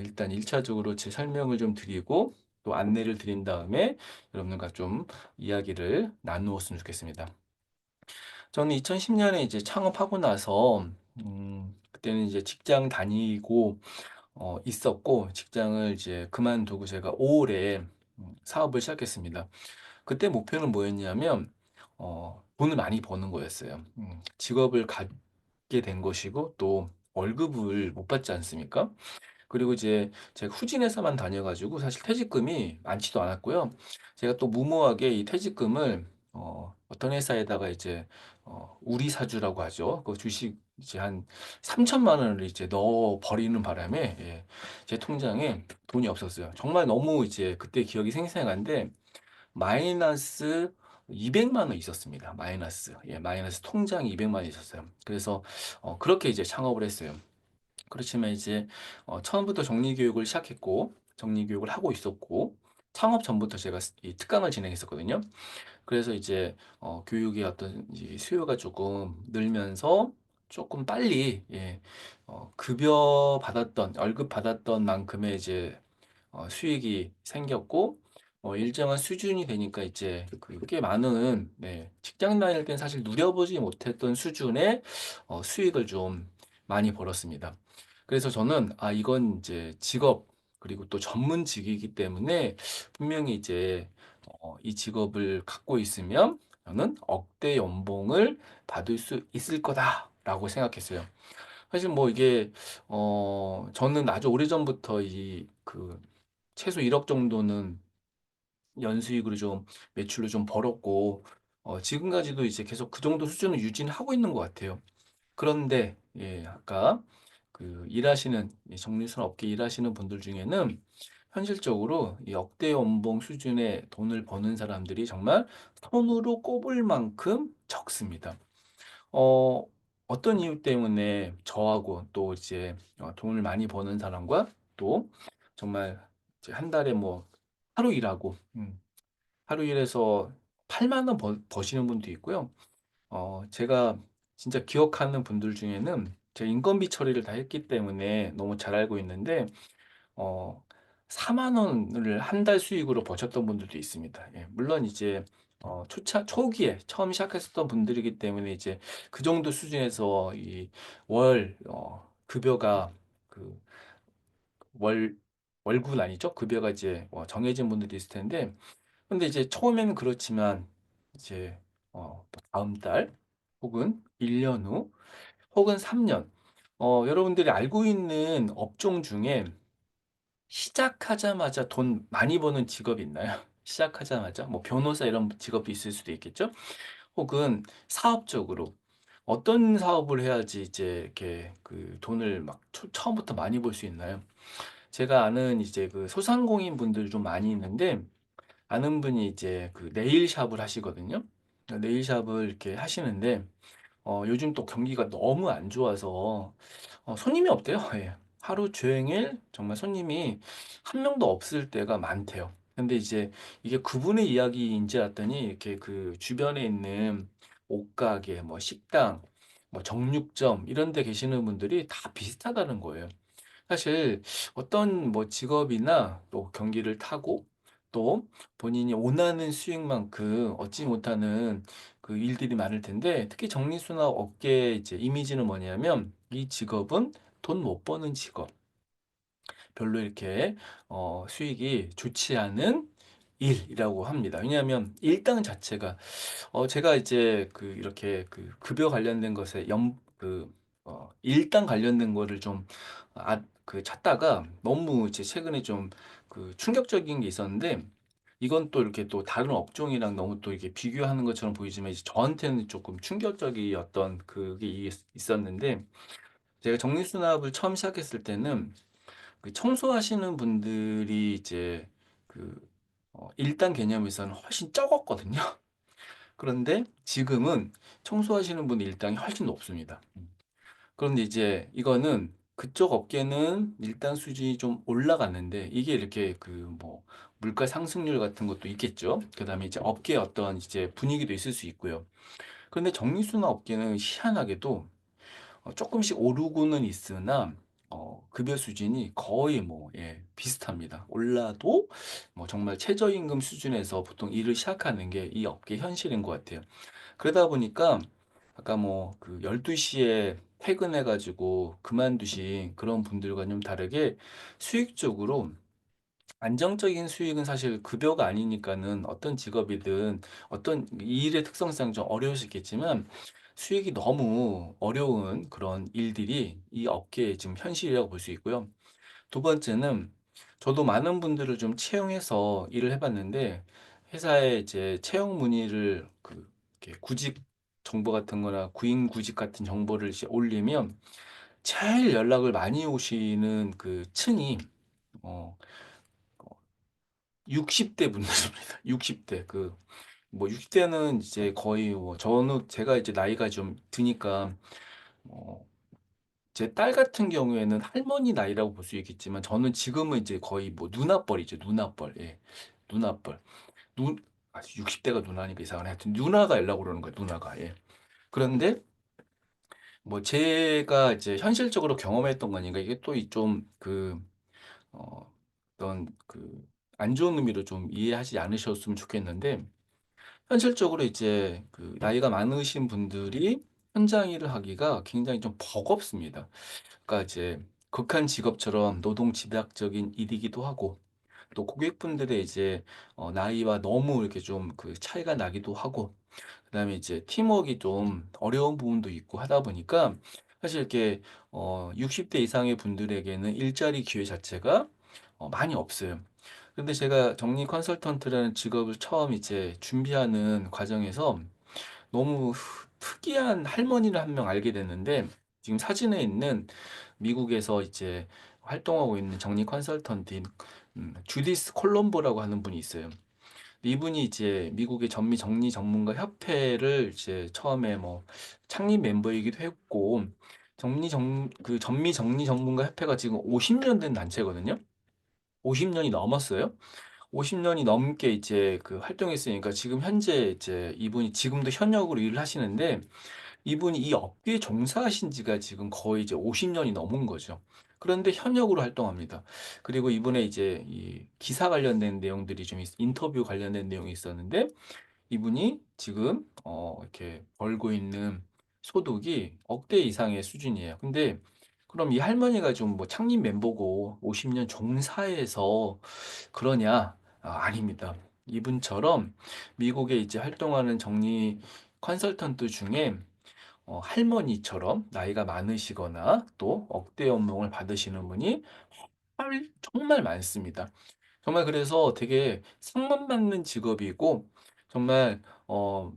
일단 1차적으로 제 설명을 좀 드리고 또 안내를 드린 다음에 여러분들과 좀 이야기를 나누었으면 좋겠습니다. 저는 2010년에 이제 창업하고 나서 그때는 이제 직장 다니고 있었고 직장을 이제 그만두고 제가 5월에 사업을 시작했습니다. 그때 목표는 뭐였냐면 돈을 많이 버는 거였어요. 직업을 갖게 된 것이고 또 월급을 못 받지 않습니까? 그리고 이제 제가 후진해서만 다녀가지고 사실 퇴직금이 많지도 않았고요. 제가 또 무모하게 이 퇴직금을 어떤 회사에다가 이제 우리 사주라고 하죠. 그 주식 이제 한 3천만 원을 이제 넣어 버리는 바람에 제 통장에 돈이 없었어요. 정말 너무 이제 그때 기억이 생생한데 마이너스 200만 원 있었습니다. 마이너스. 마이너스 통장이 200만 원 있었어요. 그래서 그렇게 이제 창업을 했어요. 그렇지만 이제 처음부터 정리 교육을 시작했고 정리 교육을 하고 있었고 창업 전부터 제가 이 특강을 진행했었거든요. 그래서 이제 교육의 어떤 이 수요가 조금 늘면서 조금 빨리 급여 받았던 월급 받았던 만큼의 이제 수익이 생겼고 일정한 수준이 되니까 이제 꽤 많은 직장 다닐 땐 사실 누려보지 못했던 수준의 수익을 좀 많이 벌었습니다. 그래서 저는 이건 이제 직업 그리고 또 전문직이기 때문에 분명히 이제 이 직업을 갖고 있으면 저는 억대 연봉을 받을 수 있을 거다라고 생각했어요. 사실 뭐 이게 저는 아주 오래전부터 이 최소 1억 정도는 연수익으로 좀 매출로 좀 벌었고 지금까지도 이제 계속 그 정도 수준을 유지는 하고 있는 것 같아요. 그런데 아까 일하시는 이 정리선 업계 일하시는 분들 중에는 현실적으로 이 억대 연봉 수준의 돈을 버는 사람들이 정말 손으로 꼽을 만큼 적습니다. 어, 어떤 이유 때문에 저하고 또 이제 돈을 많이 버는 사람과 또 정말 이제 한 달에 뭐 하루 일하고 하루 일해서 8만 원 버시는 분도 있고요. 제가 진짜 기억하는 분들 중에는 제가 인건비 처리를 다 했기 때문에 너무 잘 알고 있는데 어, 4만 원을 한 달 수익으로 버셨던 분들도 있습니다. 물론 이제 초기에 처음 시작했었던 분들이기 때문에 이제 그 정도 수준에서 이 급여가 그 월, 월군 아니죠? 급여가 이제 정해진 분들도 있을 텐데 근데 이제 처음에는 그렇지만 이제 다음 달 혹은 1년 후 혹은 3년 여러분들이 알고 있는 업종 중에 시작하자마자 돈 많이 버는 직업이 있나요? 시작하자마자 뭐 변호사 이런 직업도 있을 수도 있겠죠? 혹은 사업적으로 어떤 사업을 해야지 이제 이렇게 돈을 막 처음부터 많이 벌 수 있나요? 제가 아는 이제 소상공인 분들 좀 많이 있는데 아는 분이 이제 네일샵을 하시거든요. 네일샵을 이렇게 하시는데 요즘 또 경기가 너무 안 좋아서 손님이 없대요. 예. 하루 종일 정말 손님이 한 명도 없을 때가 많대요. 근데 이제 이게 그분의 이야기인지 알았더니 이렇게 주변에 있는 옷가게, 뭐 식당, 뭐 정육점 이런 데 계시는 분들이 다 비슷하다는 거예요. 사실 어떤 뭐 직업이나 또 경기를 타고 또 본인이 원하는 수익만큼 얻지 못하는 그 일들이 많을 텐데, 특히 정리수납 업계의 이제 이미지는 뭐냐면 이 직업은 돈 못 버는 직업, 별로 이렇게 수익이 좋지 않은 일이라고 합니다. 왜냐하면 일당 자체가 제가 이제 그 이렇게 그 급여 관련된 것에 일당 관련된 거를 좀 찾다가 너무 이제 최근에 좀 그 충격적인 게 있었는데, 이건 또 이렇게 또 다른 업종이랑 너무 또 이렇게 비교하는 것처럼 보이지만 이제 저한테는 조금 충격적이었던 그게 있었는데, 제가 정리수납을 처음 시작했을 때는 그 청소하시는 분들이 이제 그 일당 개념에서는 훨씬 적었거든요. 그런데 지금은 청소하시는 분 일당이 훨씬 높습니다. 그런데 이제 이거는 그쪽 업계는 일당 수준이 좀 올라갔는데, 이게 이렇게 그 뭐 물가 상승률 같은 것도 있겠죠. 그다음에 이제 업계의 어떤 이제 분위기도 있을 수 있고요. 그런데 정리수납 업계는 희한하게도 조금씩 오르고는 있으나 급여 수준이 거의 뭐 비슷합니다. 올라도 뭐 정말 최저임금 수준에서 보통 일을 시작하는 게 이 업계 현실인 것 같아요. 그러다 보니까 아까 뭐 그 12시에 퇴근해가지고 그만두신 그런 분들과 좀 다르게 수익적으로 안정적인 수익은, 사실 급여가 아니니까는 어떤 직업이든 어떤 이 일의 특성상 좀 어려울 수 있겠지만, 수익이 너무 어려운 그런 일들이 이 업계의 지금 현실이라고 볼 수 있고요. 두 번째는 저도 많은 분들을 좀 채용해서 일을 해봤는데, 회사에 이제 채용 문의를 이렇게 구직 정보 같은 거나 구인 구직 같은 정보를 이제 올리면 제일 연락을 많이 오시는 그 층이 어, 60대 분들입니다. 60대 뭐 60대는 이제 거의 뭐 저는 제가 이제 나이가 좀 드니까 제 딸 같은 경우에는 할머니 나이라고 볼 수 있겠지만, 저는 지금은 이제 거의 뭐 누나뻘이죠. 누나뻘. 예. 누나뻘. 눈, 60대가 누나니까 이상하네. 하여튼 누나가 연락 오는 거예요. 누나가. 예. 그런데 뭐 제가 이제 현실적으로 경험했던 거니까 이게 또 좀 어떤 안 좋은 의미로 좀 이해하지 않으셨으면 좋겠는데, 현실적으로 이제 그 나이가 많으신 분들이 현장 일을 하기가 굉장히 좀 버겁습니다. 그러니까 이제 극한 직업처럼 노동 집약적인 일이기도 하고, 또 고객분들의 이제 나이와 너무 이렇게 좀 그 차이가 나기도 하고, 그다음에 이제 팀워크가 좀 어려운 부분도 있고 하다 보니까, 사실 이렇게 60대 이상의 분들에게는 일자리 기회 자체가 많이 없어요. 근데 제가 정리 컨설턴트라는 직업을 처음 이제 준비하는 과정에서 너무 특이한 할머니를 한 명 알게 됐는데, 지금 사진에 있는 미국에서 이제 활동하고 있는 정리 컨설턴트인 주디스 콜롬보라고 하는 분이 있어요. 이분이 이제 미국의 전미 정리 전문가 협회를 이제 처음에 뭐 창립 멤버이기도 했고, 전미 정리 전문가 협회가 지금 50년 된 단체거든요. 50년이 넘었어요. 50년이 넘게 이제 그 활동했으니까, 지금 현재 이제 이분이 지금도 현역으로 일을 하시는데, 이분이 이 업계에 종사하신 지가 지금 거의 이제 50년이 넘은 거죠. 그런데 현역으로 활동합니다. 그리고 이분의 이제 이 기사 관련된 내용들이 좀 인터뷰 관련된 내용이 있었는데, 이분이 지금 이렇게 벌고 있는 소득이 억대 이상의 수준이에요. 근데 그럼 이 할머니가 좀 뭐 창립 멤버고 50년 종사해서 그러냐? 아닙니다. 이분처럼 미국에 이제 활동하는 정리 컨설턴트 중에 할머니처럼 나이가 많으시거나 또 억대 연봉을 받으시는 분이 정말 많습니다. 정말 그래서 되게 상만받는 직업이고, 정말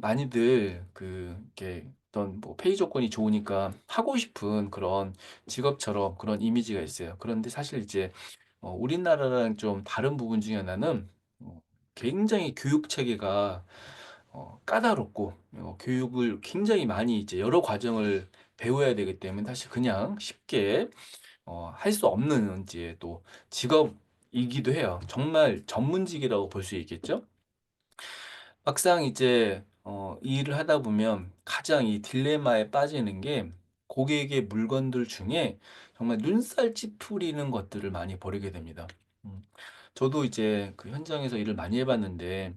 많이들 이렇게 어떤 뭐 페이 조건이 좋으니까 하고 싶은 그런 직업처럼 그런 이미지가 있어요. 그런데 사실 이제 우리나라랑 좀 다른 부분 중에 하나는 굉장히 교육 체계가 까다롭고, 교육을 굉장히 많이 이제 여러 과정을 배워야 되기 때문에 사실 그냥 쉽게 할 수 없는 이제 또 직업이기도 해요. 정말 전문직이라고 볼 수 있겠죠? 막상 이제 이 일을 하다 보면 가장 이 딜레마에 빠지는 게 고객의 물건들 중에 정말 눈살 찌푸리는 것들을 많이 버리게 됩니다. 음. 저도 이제 그 현장에서 일을 많이 해봤는데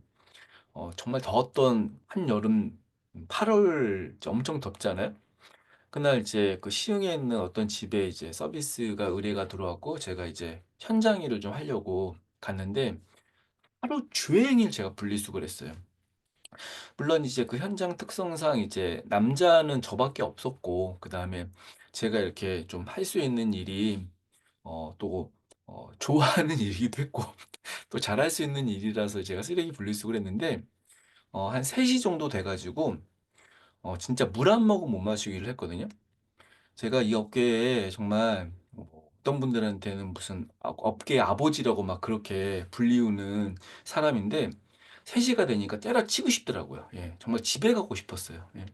정말 더웠던 한여름 8월 엄청 덥잖아요. 그날 이제 그 시흥에 있는 어떤 집에 이제 서비스가 의뢰가 들어왔고 제가 이제 현장 일을 좀 하려고 갔는데 하루 종일 제가 분리수거를 했어요. 물론 이제 그 현장 특성상 이제 남자는 저밖에 없었고 그다음에 제가 이렇게 좀 할 수 있는 일이 또 좋아하는 일이기도 했고 또 잘할 수 있는 일이라서 제가 쓰레기 분리수거를 했는데 한 3시 정도 돼 가지고 진짜 물 한 모금 못 마시기를 했거든요. 제가 이 업계에 정말 어떤 분들한테는 무슨 업계의 아버지라고 막 그렇게 불리우는 사람인데 3시가 되니까 때려치고 싶더라고요. 예. 정말 집에 가고 싶었어요. 예.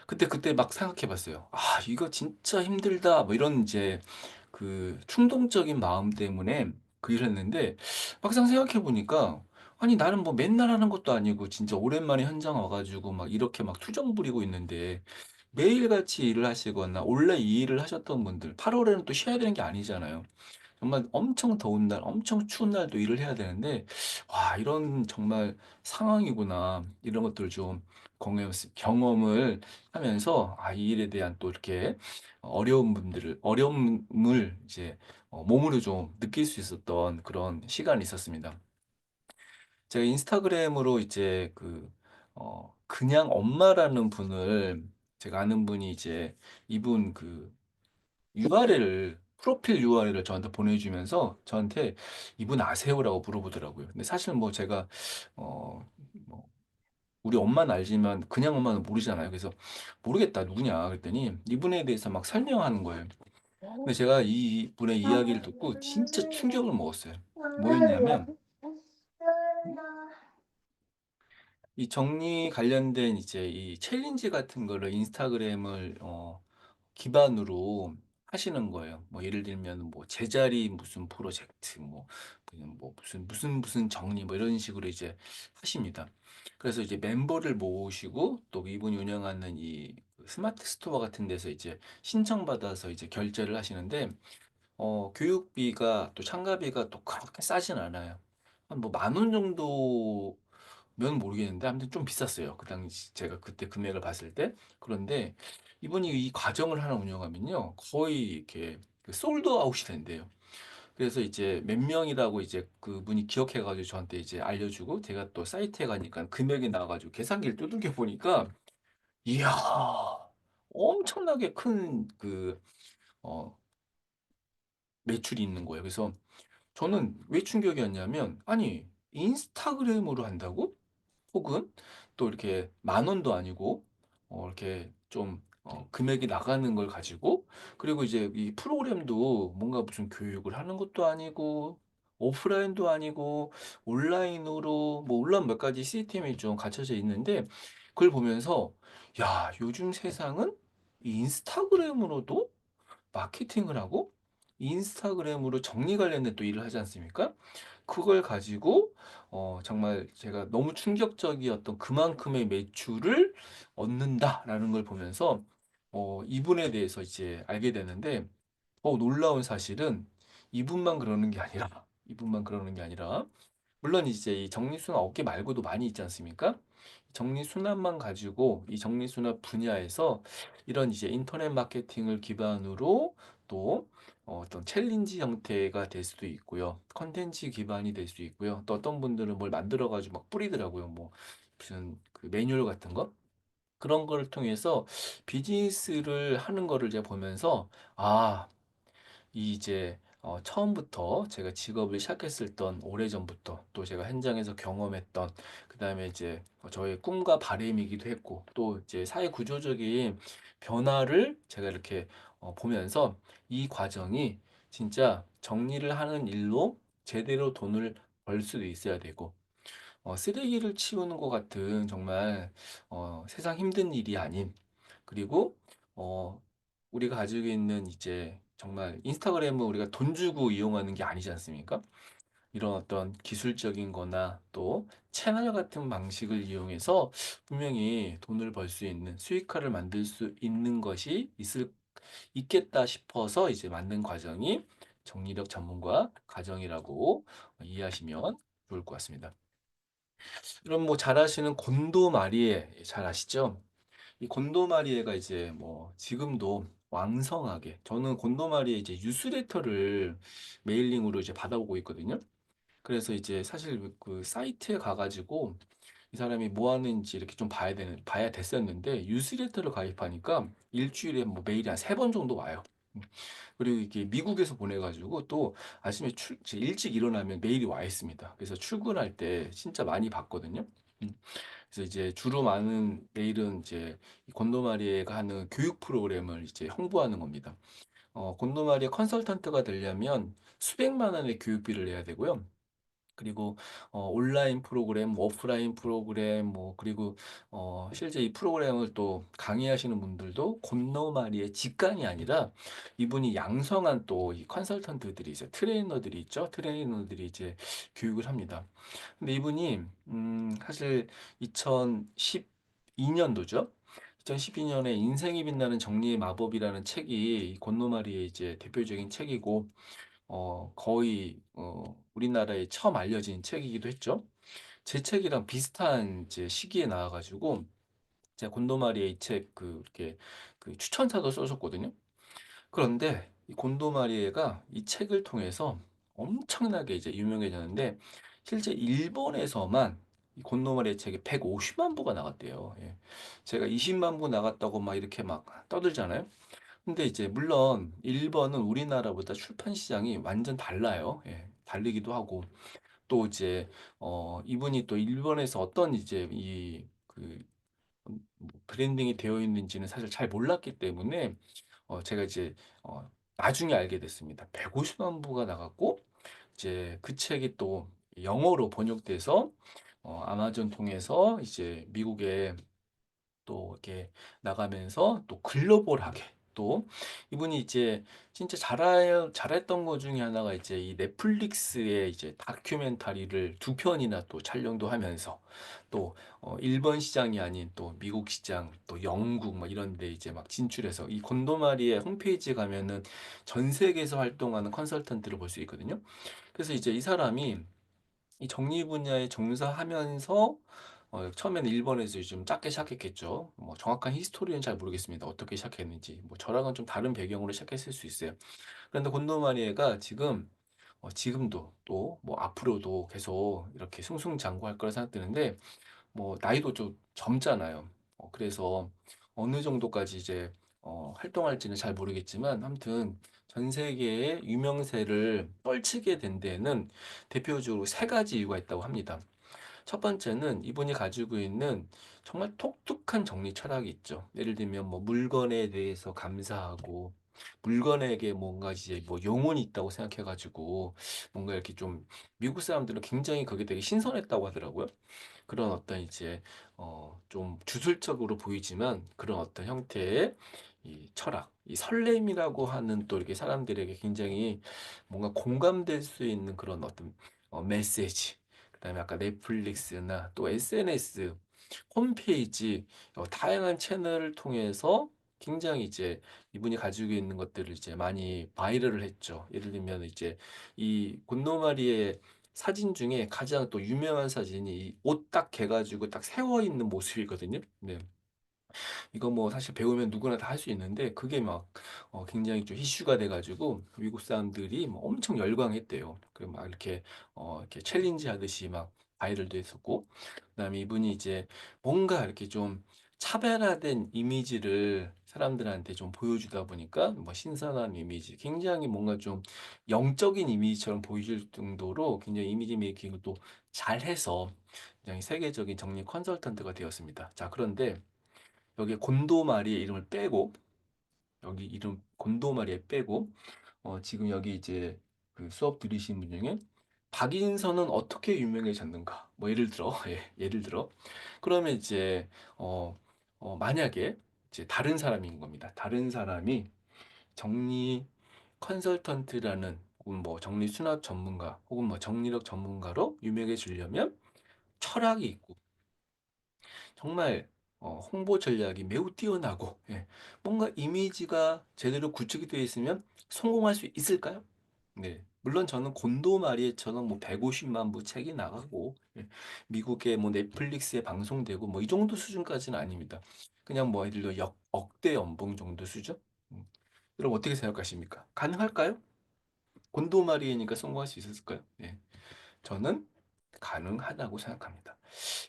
그때 막 생각해 봤어요. '아 이거 진짜 힘들다.' 뭐 이런 이제 그 충동적인 마음 때문에 그 일을 했는데 막상 생각해 보니까 아니 나는 뭐 맨날 하는 것도 아니고 진짜 오랜만에 현장 와 가지고 막 이렇게 막 투정 부리고 있는데 매일같이 일을 하시거나 원래 이 일을 하셨던 분들 8 월에는 또 쉬어야 되는 게 아니잖아요. 정말 엄청 더운 날, 엄청 추운 날도 일을 해야 되는데 '와 이런 정말 상황이구나.' 이런 것들을 좀 경험을 하면서 이 일에 대한 또 이렇게 어려움을 이제 몸으로 좀 느낄 수 있었던 그런 시간이 있었습니다. 제가 인스타그램으로 이제 그냥 엄마라는 분을 제가 아는 분이 이제 이분 URL을 프로필 URL을 저한테 보내주면서 저한테 "이분 아세요?"라고 물어보더라고요. 근데 사실 뭐 제가 뭐 우리 엄마는 알지만 그냥 엄마는 모르잖아요. 그래서 "모르겠다. 누구냐?" 그랬더니 이분에 대해서 막 설명하는 거예요. 근데 제가 이분의 이야기를 듣고 진짜 충격을 먹었어요. 뭐였냐면 이 정리 관련된 이제 이 챌린지 같은 거를 인스타그램을 기반으로 하시는 거예요. 뭐 예를 들면 뭐 제자리 무슨 프로젝트 뭐 그냥 뭐 무슨 정리 뭐 이런 식으로 이제 하십니다. 그래서 이제 멤버를 모으시고 또 이분이 운영하는 이그 스마트 스토어 같은 데서 이제 신청받아서 이제 결제를 하시는데 교육비가 또 참가비가 또 그렇게 싸진 않아요. 한 뭐 만 원 정도면 모르겠는데 아무튼 좀 비쌌어요. 그 당시 제가 그때 금액을 봤을 때. 그런데 이분이 이 과정을 하나 운영하면요. 거의 이렇게 그 솔드 아웃이 된대요. 그래서 이제 몇 명이라고 이제 그분이 기억해 가지고 저한테 이제 알려주고 제가 또 사이트에 가니까 금액이 나와 가지고 계산기를 두들겨 보니까 이야 엄청나게 큰 어 매출이 있는 거예요. 그래서 저는 왜 충격이었냐면 '아니 인스타그램으로 한다고?' 혹은 또 이렇게 만 원도 아니고 이렇게 좀 금액이 나가는 걸 가지고 그리고 이제 이 프로그램도 뭔가 무슨 교육을 하는 것도 아니고 오프라인도 아니고 온라인으로 뭐 물론 몇 가지 시스템이 좀 갖춰져 있는데 그걸 보면서 '야 요즘 세상은 이 인스타그램으로도 마케팅을 하고 인스타그램으로 정리 관련된 또 일을 하지 않습니까? 그걸 가지고 정말 제가 너무 충격적이었던 그만큼의 매출을 얻는다라는 걸 보면서 이분에 대해서 이제 알게 되는데 놀라운 사실은 이분만 그러는 게 아니라 물론 이제 이 정리수납 업계 말고도 많이 있지 않습니까? 정리수납만 가지고 이 정리수납 분야에서 이런 이제 인터넷 마케팅을 기반으로 또 어떤 챌린지 형태가 될 수도 있고요. 컨텐츠 기반이 될 수도 있고요. 또 어떤 분들은 뭘 만들어 가지고 막 뿌리더라고요. 뭐 무슨 그 매뉴얼 같은 거. 그런 거를 통해서 비즈니스를 하는 거를 제가 보면서 이제 처음부터 제가 직업을 시작했을 던 오래전부터 또 제가 현장에서 경험했던 그다음에 이제 저의 꿈과 바람이기도 했고 또 이제 사회 구조적인 변화를 제가 이렇게 보면서 이 과정이 진짜 정리를 하는 일로 제대로 돈을 벌 수도 있어야 되고 쓰레기를 치우는 것 같은 정말 세상 힘든 일이 아닌 그리고 어 우리가 가지고 있는 이제 정말 인스타그램은 우리가 돈 주고 이용하는 게 아니지 않습니까? 이런 어떤 기술적인 거나 또 채널 같은 방식을 이용해서 분명히 돈을 벌 수 있는 수익화를 만들 수 있는 것이 있겠다 싶어서 이제 만든 과정이 정리력 전문가 과정이라고 이해하시면 좋을 것 같습니다. 그럼 뭐 잘 아시는 곤도 마리에 잘 아시죠? 이 곤도 마리에가 이제 뭐 지금도 왕성하게 저는 곤도 마리에 이제 뉴스레터를 메일링으로 이제 받아오고 있거든요. 그래서 이제 사실 그 사이트에 가가지고 이 사람이 뭐 하는지 이렇게 좀 봐야 됐었는데 뉴스레터를 가입하니까 일주일에 뭐 메일이 한 3번 정도 와요. 그리고 이게 미국에서 보내가지고 또 아침에 이제 일찍 일어나면 메일이 와 있습니다. 그래서 출근할 때 진짜 많이 받거든요. 음, 그래서 이제 주로 많은 메일은 이제 이 곤도마리에가 하는 교육 프로그램을 이제 홍보하는 겁니다. 곤도마리에 컨설턴트가 되려면 수백만 원의 교육비를 내야 되고요. 그리고 온라인 프로그램, 뭐 오프라인 프로그램, 뭐 그리고 실제 이 프로그램을 또 강의하시는 분들도 곤노마리의 직관이 아니라 이분이 양성한 또 이 컨설턴트들이 이제 트레이너들이 있죠. 트레이너들이 이제 교육을 합니다. 근데 이분이 사실 2012년도죠. 2012년에 인생이 빛나는 정리의 마법이라는 책이 곤노마리의 이제 대표적인 책이고 거의 우리나라에 처음 알려진 책이기도 했죠. 제 책이랑 비슷한 이제 시기에 나와가지고 제가 곤도마리의 이 책 이렇게 그 추천사도 써줬거든요. 그런데 이 곤도마리에가 이 책을 통해서 엄청나게 이제 유명해졌는데 실제 일본에서만 이 곤도마리의 책이 150만 부가 나갔대요. 예. 제가 20만 부 나갔다고 막 이렇게 막 떠들잖아요. 근데 이제 물론 일본은 우리나라보다 출판 시장이 완전 달라요. 예, 다르기도 하고 또 이제 이분이 또 일본에서 어떤 이제 이그 브랜딩이 되어 있는지는 사실 잘 몰랐기 때문에 제가 이제 나중에 알게 됐습니다. 150만 부가 나갔고 이제 그 책이 또 영어로 번역돼서 아마존 통해서 이제 미국에 또 이렇게 나가면서 또 글로벌하게 또 이분이 이제 진짜 잘했던 것 중에 하나가 이제 이 넷플릭스의 이제 다큐멘터리를 2편이나 또 촬영도 하면서 또 일본 시장이 아닌 또 미국 시장 또 영국 뭐 이런 데 이제 막 진출해서 이 곤도마리의 홈페이지에 가면은 전 세계에서 활동하는 컨설턴트를 볼 수 있거든요. 그래서 이제 이 사람이 이 정리 분야에 종사하면서 처음에는 일본에서 좀 작게 시작했겠죠. 뭐 정확한 히스토리는 잘 모르겠습니다. 어떻게 시작했는지. 뭐 저랑은 좀 다른 배경으로 시작했을 수 있어요. 그런데 곤도마니에가 지금도 또 뭐 앞으로도 계속 이렇게 승승장구할 거라 생각되는데 뭐 나이도 좀 젊잖아요. 그래서 어느 정도까지 이제 활동할지는 잘 모르겠지만 아무튼 전 세계의 유명세를 뻘치게 된 데에는 대표적으로 3가지 이유가 있다고 합니다. 첫 번째는 이분이 가지고 있는 정말 독특한 정리 철학이 있죠. 예를 들면 뭐 물건에 대해서 감사하고 물건에게 뭔가 이제 뭐 영혼이 있다고 생각해가지고 뭔가 이렇게 좀 미국 사람들은 굉장히 그게 되게 신선했다고 하더라고요. 그런 어떤 이제 좀 주술적으로 보이지만 그런 어떤 형태의 이 철학, 이 설렘이라고 하는 또 이렇게 사람들에게 굉장히 뭔가 공감될 수 있는 그런 어떤 메시지. 그다음에 아까 넷플릭스나 또 SNS 홈페이지 다양한 채널을 통해서 굉장히 이제 이분이 가지고 있는 것들을 이제 많이 바이럴을 했죠. 예를 들면 이제 이 곤노마리의 사진 중에 가장 또 유명한 사진이 옷 딱 개가지고 딱 세워 있는 모습이거든요. 네. 이거 뭐 사실 배우면 누구나 다 할 수 있는데 그게 막 굉장히 좀 이슈가 돼가지고 미국 사람들이 뭐 엄청 열광했대요. 그 막 이렇게 챌린지 하듯이 막 바이럴도 했었고 그다음에 이분이 이제 뭔가 이렇게 좀 차별화된 이미지를 사람들한테 좀 보여주다 보니까 뭐 신선한 이미지, 굉장히 뭔가 좀 영적인 이미지처럼 보일 정도로 굉장히 이미지 메이킹을 또 잘해서 굉장히 세계적인 정리 컨설턴트가 되었습니다. 자, 그런데 여기 곤도마리의 이름을 빼고 여기 이름 곤도마리에 빼고 지금 여기 이제 그 수업 들으신 분 중에 박인선은 어떻게 유명해졌는가? 뭐 예를 들어 예를 들어 그러면 이제 만약에 이제 다른 사람인 겁니다. 다른 사람이 정리 컨설턴트라는 혹은 뭐 정리수납 전문가, 혹은 뭐 정리력 전문가로 유명해지려면 철학이 있고 정말 홍보 전략이 매우 뛰어나고 예, 뭔가 이미지가 제대로 구축이 되어 있으면 성공할 수 있을까요? 네. 물론 저는 곤도 마리에처럼 뭐 150만 부 책이 나가고 예, 미국의 뭐 넷플릭스에 방송되고 뭐 이 정도 수준까지는 아닙니다. 그냥 뭐 예를 들어 억대 연봉 정도 수준? 음. 여러분 어떻게 생각하십니까? 가능할까요? 곤도 마리에니까 성공할 수 있었을까요? 예. 저는 가능하다고 생각합니다.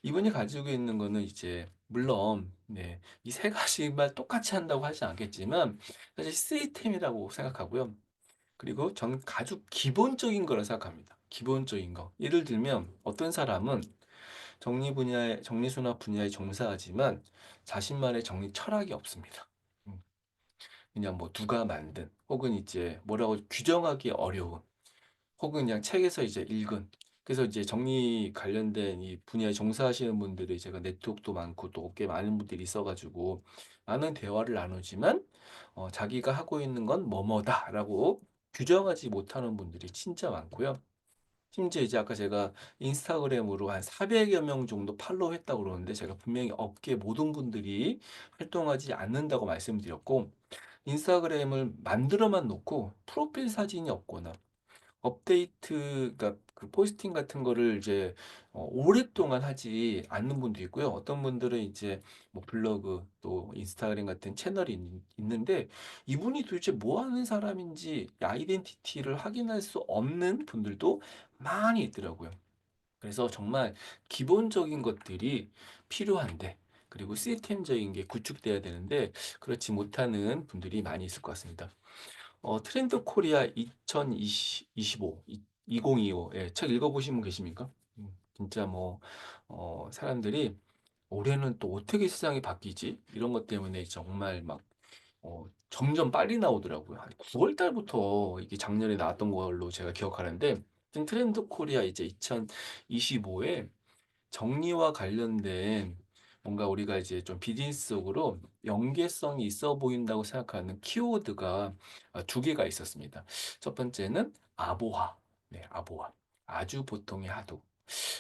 이분이 가지고 있는 거는 이제 물론 네, 이 세 가지만 똑같이 한다고 하지 않겠지만 사실 시스템이라고 생각하고요. 그리고 저는 아주 기본적인 거라 생각합니다. 기본적인 거. 예를 들면 어떤 사람은 정리수납 분야에 종사하지만 자신만의 정리 철학이 없습니다. 음, 그냥 뭐 누가 만든 혹은 이제 뭐라고 규정하기 어려운 혹은 그냥 책에서 이제 읽은. 그래서 이제 정리 관련된 이 분야에 종사하시는 분들이 제가 네트워크도 많고 또 꽤 많은 분들이 있어가지고 많은 대화를 나누지만 자기가 하고 있는 건 뭐뭐다라고 규정하지 못하는 분들이 진짜 많고요. 심지어 이제 아까 제가 인스타그램으로 한 400여 명 정도 팔로우 했다고 그러는데 제가 분명히 업계 모든 분들이 활동하지 않는다고 말씀드렸고 인스타그램을 만들어만 놓고 프로필 사진이 없거나 업데이트, 그러니까 그 포스팅 같은 거를 이제 오랫동안 하지 않는 분도 있고요. 어떤 분들은 이제 뭐 블로그 또 인스타그램 같은 채널이 있는데 이분이 도대체 뭐 하는 사람인지 아이덴티티를 확인할 수 없는 분들도 많이 있더라고요. 그래서 정말 기본적인 것들이 필요한데 그리고 시스템적인 게 구축돼야 되는데 그렇지 못하는 분들이 많이 있을 것 같습니다. 트렌드 코리아 2025, 2025, 예, 책 읽어보신 분 계십니까? 진짜 뭐, 사람들이 올해는 또 어떻게 세상이 바뀌지? 이런 것 때문에 정말 막, 점점 빨리 나오더라고요. 한 9월 달부터 이게 작년에 나왔던 걸로 제가 기억하는데, 트렌드 코리아 이제 2025에 정리와 관련된 뭔가 우리가 이제 좀 비즈니스적으로 연계성이 있어 보인다고 생각하는 키워드가 두 개가 있었습니다. 첫 번째는 아보하. 네, 아보하. 아주 보통의 하루.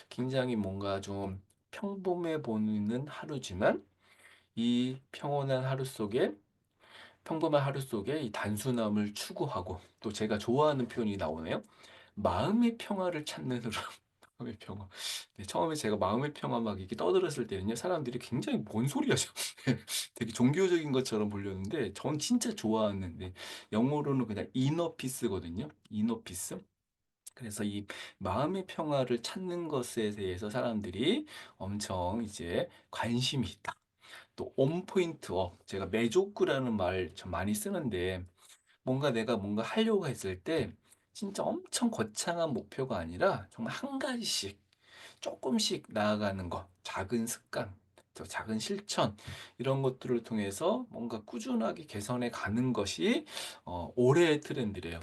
굉장히 뭔가 좀 평범해 보이는 하루지만 이 평범한 하루 속에 이 단순함을 추구하고 또 제가 좋아하는 표현이 나오네요. 마음의 평화를 찾는 흐름. 마음의 평화. 네, 처음에 제가 마음의 평화 막 이렇게 떠들었을 때는요, 사람들이 굉장히 뭔 소리야, 저. 되게 종교적인 것처럼 보렸는데, 전 진짜 좋아하는, 네, 영어로는 그냥 이너피스거든요. 이너피스. 그래서 이 마음의 평화를 찾는 것에 대해서 사람들이 엄청 이제 관심이 있다. 또 온포인트업, 제가 메조크라는 말 좀 많이 쓰는데, 뭔가 내가 뭔가 하려고 했을 때 진짜 엄청 거창한 목표가 아니라 정말 한 가지씩 조금씩 나아가는 것, 작은 습관, 또 작은 실천 이런 것들을 통해서 뭔가 꾸준하게 개선해 가는 것이 올해의 트렌드래요.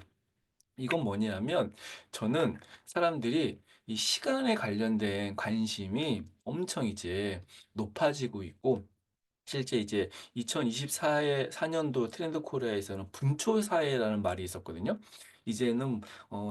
이건 뭐냐면 저는 사람들이 이 시간에 관련된 관심이 엄청 이제 높아지고 있고 실제 이제 4년도 트렌드 코리아에서는 분초 사회라는 말이 있었거든요. 이제는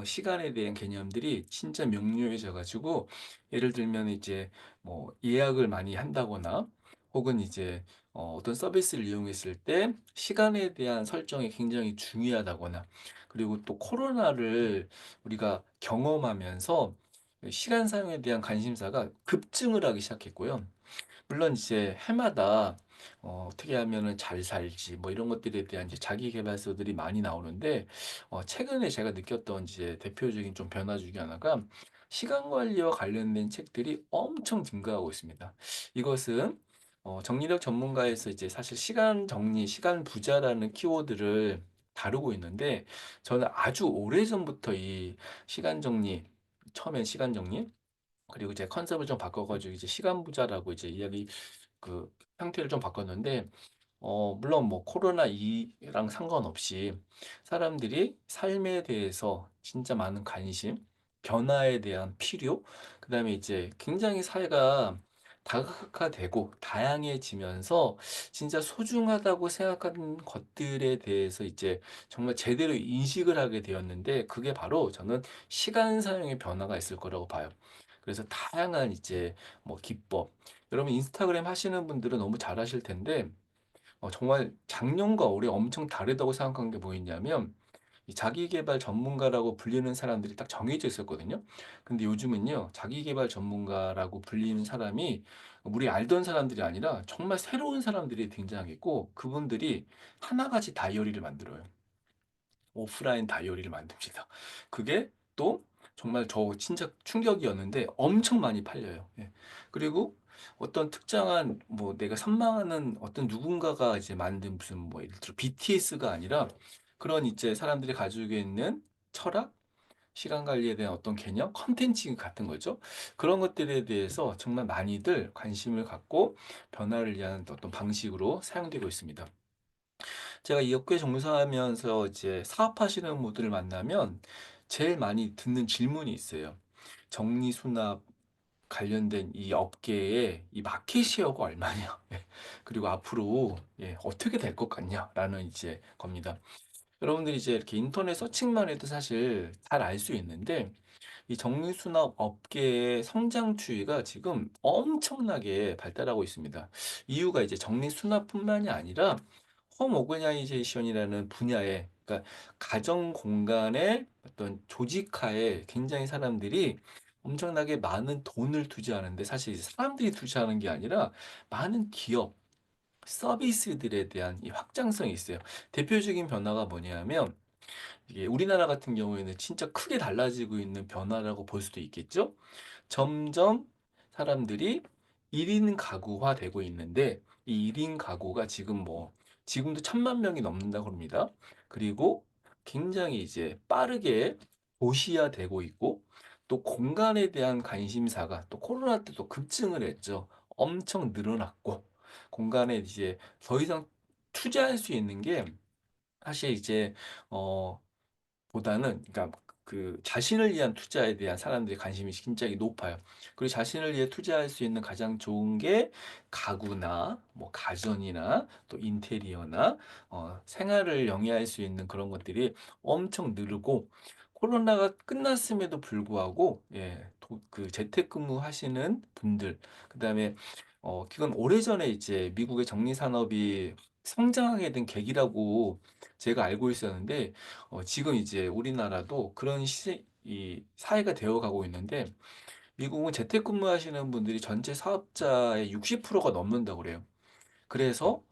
시간에 대한 개념들이 진짜 명료해져 가지고 예를 들면 이제 뭐 예약을 많이 한다거나 혹은 이제 어떤 서비스를 이용했을 때 시간에 대한 설정이 굉장히 중요하다거나 그리고 또 코로나를 우리가 경험하면서 시간 사용에 대한 관심사가 급증을 하기 시작했고요. 물론 이제 해마다 어떻게 하면은 잘 살지 뭐 이런 것들에 대한 이제 자기 계발서들이 많이 나오는데 최근에 제가 느꼈던 이제 대표적인 좀 변화 중에 하나가 시간 관리와 관련된 책들이 엄청 증가하고 있습니다. 이것은 정리력 전문가에서 이제 사실 시간 정리, 시간 부자라는 키워드를 다루고 있는데 저는 아주 오래전부터 이 시간 정리, 처음엔 시간 정리 그리고 이제 컨셉을 좀 바꿔가지고 이제 시간 부자라고 이제 이야기 그 형태를 좀 바꿨는데 물론 뭐 코로나 이랑 상관없이 사람들이 삶에 대해서 진짜 많은 관심, 변화에 대한 필요, 그다음에 이제 굉장히 사회가 다각화되고 다양해지면서 진짜 소중하다고 생각하는 것들에 대해서 이제 정말 제대로 인식을 하게 되었는데 그게 바로 저는 시간 사용의 변화가 있을 거라고 봐요. 그래서 다양한 이제 뭐 기법, 여러분 인스타그램 하시는 분들은 너무 잘 하실 텐데 정말 작년과 올해 엄청 다르다고 생각한 게 뭐였냐면 이 자기 계발 전문가라고 불리는 사람들이 딱 정해져 있었거든요. 근데 요즘은요, 자기 계발 전문가라고 불리는 사람이 우리 알던 사람들이 아니라 정말 새로운 사람들이 등장했고, 그분들이 하나같이 다이어리를 만들어요. 오프라인 다이어리를 만듭니다. 그게 또 정말 저 진짜 충격이었는데 엄청 많이 팔려요. 예. 그리고 어떤 특정한 뭐 내가 선망하는 어떤 누군가가 이제 만든 무슨 뭐 예를 들어 BTS가 아니라 그런 이제 사람들이 가지고 있는 철학, 시간 관리에 대한 어떤 개념, 컨텐츠 같은 거죠. 그런 것들에 대해서 정말 많이들 관심을 갖고 변화를 위한 어떤 방식으로 사용되고 있습니다. 제가 이 업계 종사하면서 이제 사업하시는 분들을 만나면 제일 많이 듣는 질문이 있어요. 정리수납 관련된 이 업계에 이 마켓 시어가 얼마냐? 예. 그리고 앞으로 어떻게 될 것 같냐라는 이제 겁니다. 여러분들이 이제 이렇게 인터넷 서칭만 해도 사실 잘 알 수 있는데 이 정리수납 업계의 성장 추이가 지금 엄청나게 발달하고 있습니다. 이유가 이제 정리수납뿐만이 아니라 홈 오거나이제이션이라는 분야에, 그러니까 가정 공간의 어떤 조직화에 굉장히 사람들이 엄청나게 많은 돈을 투자하는데, 사실 이제 사람들이 투자하는 게 아니라 많은 기업, 서비스들에 대한 이 확장성이 있어요. 대표적인 변화가 뭐냐면 이게 우리나라 같은 경우에는 진짜 크게 달라지고 있는 변화라고 볼 수도 있겠죠. 점점 사람들이 1인 가구화 되고 있는데 이 1인 가구가 지금 뭐 지금도 1,000만 명이 넘는다고 합니다. 그리고 굉장히 이제 빠르게 도시화되고 있고 또 공간에 대한 관심사가 또 코로나 때도 급증을 했죠. 엄청 늘어났고 공간에 이제 더 이상 투자할 수 있는 게 사실 이제 어 보다는, 그러니까 그 자신을 위한 투자에 대한 사람들의 관심이 굉장히 높아요. 그리고 자신을 위해 투자할 수 있는 가장 좋은 게 가구나 뭐 가전이나 또 인테리어나 생활을 영위할 수 있는 그런 것들이 엄청 늘고, 코로나가 끝났음에도 불구하고 그 재택근무 하시는 분들, 그다음에 그건 오래전에 이제 미국의 정리 산업이 성장하게 된 계기라고 제가 알고 있었는데 지금 이제 우리나라도 그런 이 사회가 되어 가고 있는데, 미국은 재택근무하시는 분들이 전체 사업자의 60%가 넘는다고 그래요. 그래서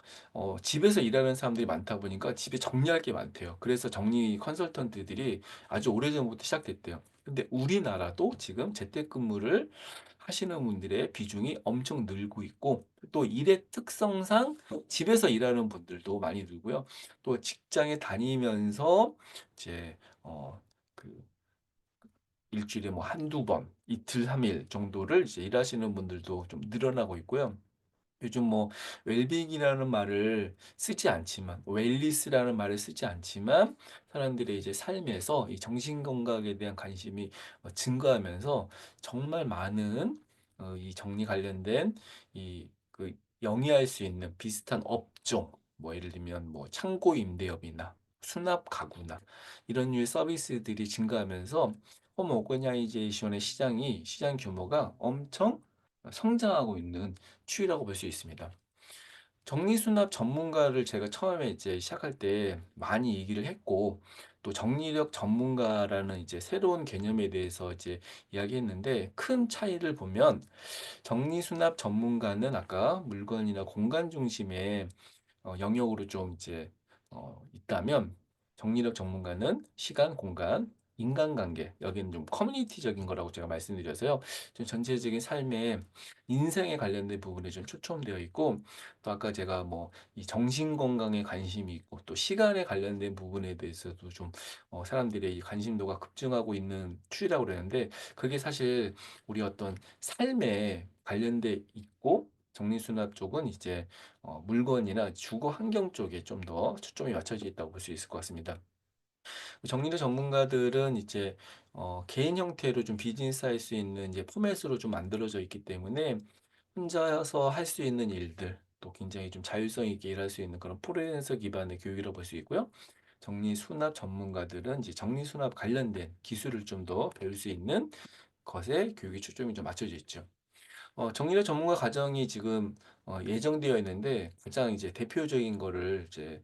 집에서 일하는 사람들이 많다 보니까 집에 정리할 게 많대요. 그래서 정리 컨설턴트들이 아주 오래전부터 시작됐대요. 근데 우리나라도 지금 재택근무를 하시는 분들의 비중이 엄청 늘고 있고, 또 일의 특성상 집에서 일하는 분들도 많이 늘고요. 또 직장에 다니면서 이제 그 일주일에 뭐 한두 번, 이틀, 3일 정도를 이제 일하시는 분들도 좀 늘어나고 있고요. 요즘 뭐 웰빙이라는 말을 쓰지 않지만, 웰리스라는 말을 쓰지 않지만 사람들의 이제 삶에서 이 정신 건강에 대한 관심이 증가하면서 정말 많은 이 정리 관련된 이 그 영위할 수 있는 비슷한 업종, 뭐 예를 들면 뭐 창고 임대업이나 수납 가구나 이런 류의 서비스들이 증가하면서 홈 오거나이제이션의 시장 규모가 엄청 성장하고 있는 추이라고 볼 수 있습니다. 정리수납 전문가를 제가 처음에 이제 시작할 때 많이 얘기를 했고, 또 정리력 전문가라는 이제 새로운 개념에 대해서 이제 이야기했는데, 큰 차이를 보면 정리수납 전문가는 아까 물건이나 공간 중심의 영역으로 좀 이제 있다면, 정리력 전문가는 시간, 공간, 인간관계, 여기는 좀 커뮤니티적인 거라고 제가 말씀드려서요. 좀 전체적인 삶의 인생에 관련된 부분에 좀 초점되어 있고, 또 아까 제가 뭐 이 정신 건강에 관심이 있고 또 시간에 관련된 부분에 대해서도 좀 사람들의 이 관심도가 급증하고 있는 추이라고 그러는데, 그게 사실 우리 어떤 삶에 관련돼 있고, 정리수납 쪽은 이제 물건이나 주거 환경 쪽에 좀 더 초점이 맞춰져 있다고 볼 수 있을 것 같습니다. 정리대 전문가들은 이제 개인 형태로 좀 비즈니스 할 수 있는 이제 포맷으로 좀 만들어져 있기 때문에 혼자서 할 수 있는 일들, 또 굉장히 좀 자율성 있게 일할 수 있는 그런 프리랜서 기반의 교육이라고 볼 수 있고요. 정리수납 전문가들은 이제 정리수납 관련된 기술을 좀 더 배울 수 있는 것에 교육이 초점이 좀 맞춰져 있죠. 정리력 전문가 과정이 지금 예정되어 있는데 가장 이제 대표적인 거를 이제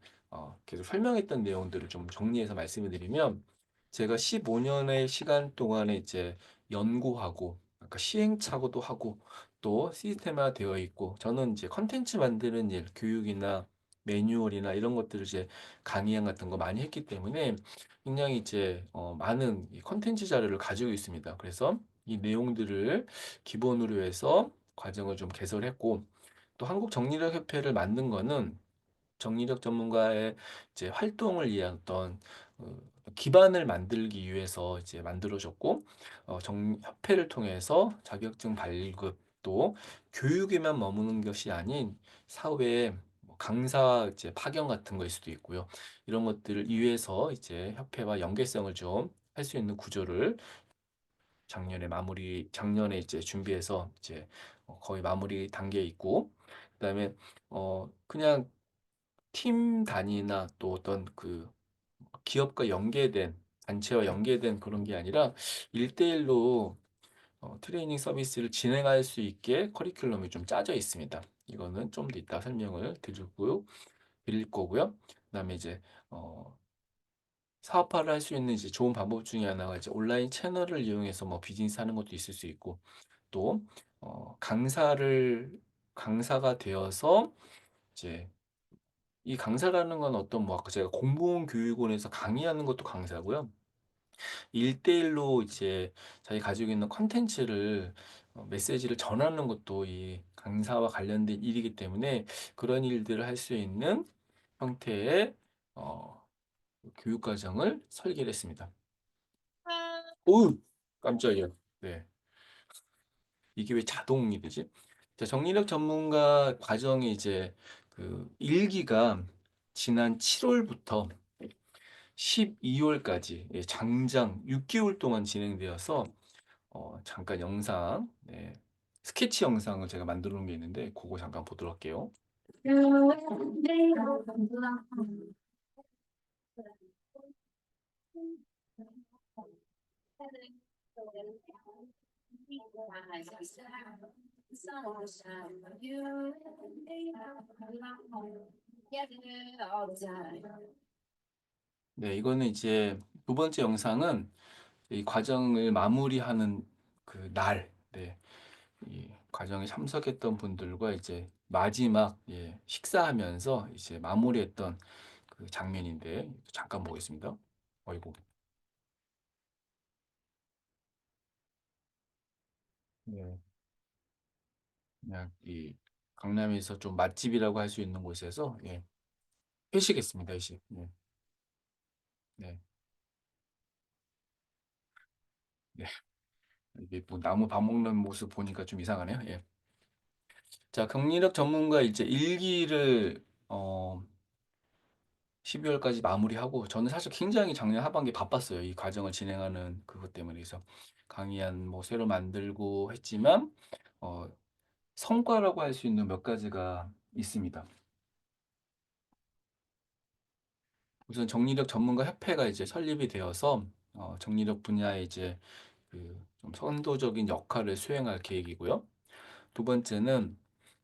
계속 설명했던 내용들을 좀 정리해서 말씀을 드리면 제가 15년의 시간 동안에 이제 연구하고 아까 시행착오도 하고 또 시스템화 되어 있고 저는 이제 컨텐츠 만드는 일, 교육이나 매뉴얼이나 이런 것들을 이제 강의안 같은 거 많이 했기 때문에 굉장히 이제 많은 이 컨텐츠 자료를 가지고 있습니다. 그래서 이 내용들을 기본으로 해서 과정을 좀 개설했고 또 한국정리력협회를 만든 거는 정리력 전문가의 이제 활동을 위한 어떤 어, 기반을 만들기 위해서 이제 만들어졌고 협회를 통해서 자격증 발급 또 교육에만 머무는 것이 아닌 사회에 뭐 강사 이제 파견 같은 거일 수도 있고요. 이런 것들을 위해서 이제 협회와 연계성을 좀 할 수 있는 구조를 작년에 이제 준비해서 이제 거의 마무리 단계에 있고 그다음에 그냥 팀 단위나 또 어떤 그 기업과 연계된 단체와 연계된 그런 게 아니라 1대1로 트레이닝 서비스를 진행할 수 있게 커리큘럼이 좀 짜져 있습니다. 이거는 좀 더 이따 설명을 드릴 거고요. 그다음에 이제 어, 사업화를 할 수 있는 이제 좋은 방법 중에 하나가 이제 온라인 채널을 이용해서 뭐 비즈니스 하는 것도 있을 수 있고 또 강사가 되어서 이제 이 강사라는 건 어떤 뭐 아까 제가 공무원 교육원에서 강의하는 것도 강사고요. 1대1로 이제 자기 가지고 있는 컨텐츠를 메시지를 전하는 것도 이 강사와 관련된 일이기 때문에 그런 일들을 할 수 있는 형태의 교육 과정을 설계를 했습니다. 오, 깜짝이야. 네. 이게 왜 자동이 되지? 자, 정리력 전문가 과정이 이제 그 일기가 지난 7월부터 12월까지 장장 6개월 동안 진행되어서 잠깐 영상, 네, 스케치 영상을 제가 만들어 놓은 게 있는데 그거 잠깐 보도록 할게요. 네, 이거는 이제 두 번째 영상은 이 과정을 마무리하는 그 날, 네, 이 과정에 참석했던 분들과 이제 마지막 식사하면서 이제 마무리했던 그 장면인데 잠깐 보겠습니다. 어이구, 네, 그냥 이 강남에서 좀 맛집이라고 할 수 있는 곳에서 회식했습니다. 회식. 네, 네, 네. 이게 뭐 나무 밥 먹는 모습 보니까 좀 이상하네요. 예. 자, 경리력 전문가 이제 일기를 12월까지 마무리하고 저는 사실 굉장히 작년 하반기 바빴어요. 이 과정을 진행하는 그것 때문에 그래서 강의안 뭐 새로 만들고 했지만 어, 성과라고 할 수 있는 몇 가지가 있습니다. 우선 정리력 전문가 협회가 이제 설립이 되어서 정리력 분야에 이제 그 좀 선도적인 역할을 수행할 계획이고요. 두 번째는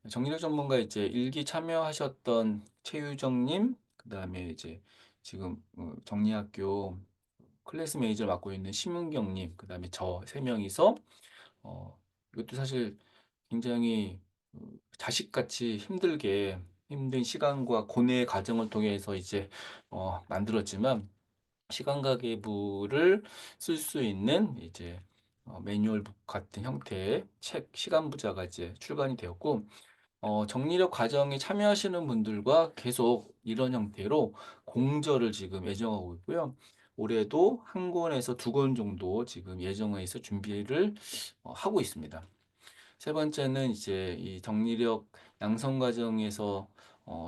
정리력 전문가 이제 일기 참여하셨던 최유정님, 그다음에 이제 지금 정리학교 클래스 매니저를 맡고 있는 심은경님, 그다음에 저 세 명이서 이것도 사실 굉장히 자식같이 힘든 시간과 고뇌의 과정을 통해서 이제 만들었지만 시간 가계부를 쓸 수 있는 이제 매뉴얼북 같은 형태의 책 시간 부자가 이제 출간이 되었고 정리력 과정에 참여하시는 분들과 계속 이런 형태로 공저를 지금 예정하고 있고요. 올해도 한 권에서 두 권 정도 지금 예정해서 준비를 하고 있습니다. 세 번째는 이제 이 정리력 양성 과정에서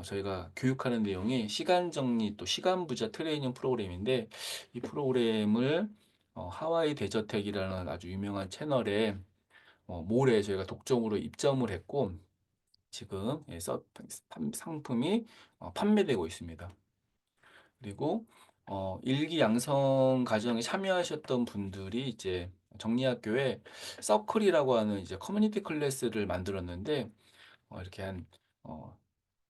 저희가 교육하는 내용이 시간 정리 또 시간 부자 트레이닝 프로그램인데 이 프로그램을 하와이 대저택이라는 아주 유명한 채널에 모레 저희가 독점으로 입점을 했고 지금 상품이 판매되고 있습니다. 그리고 일기 양성 과정에 참여하셨던 분들이 이제 정리학교에 서클이라고 하는 이제 커뮤니티 클래스를 만들었는데 이렇게 어,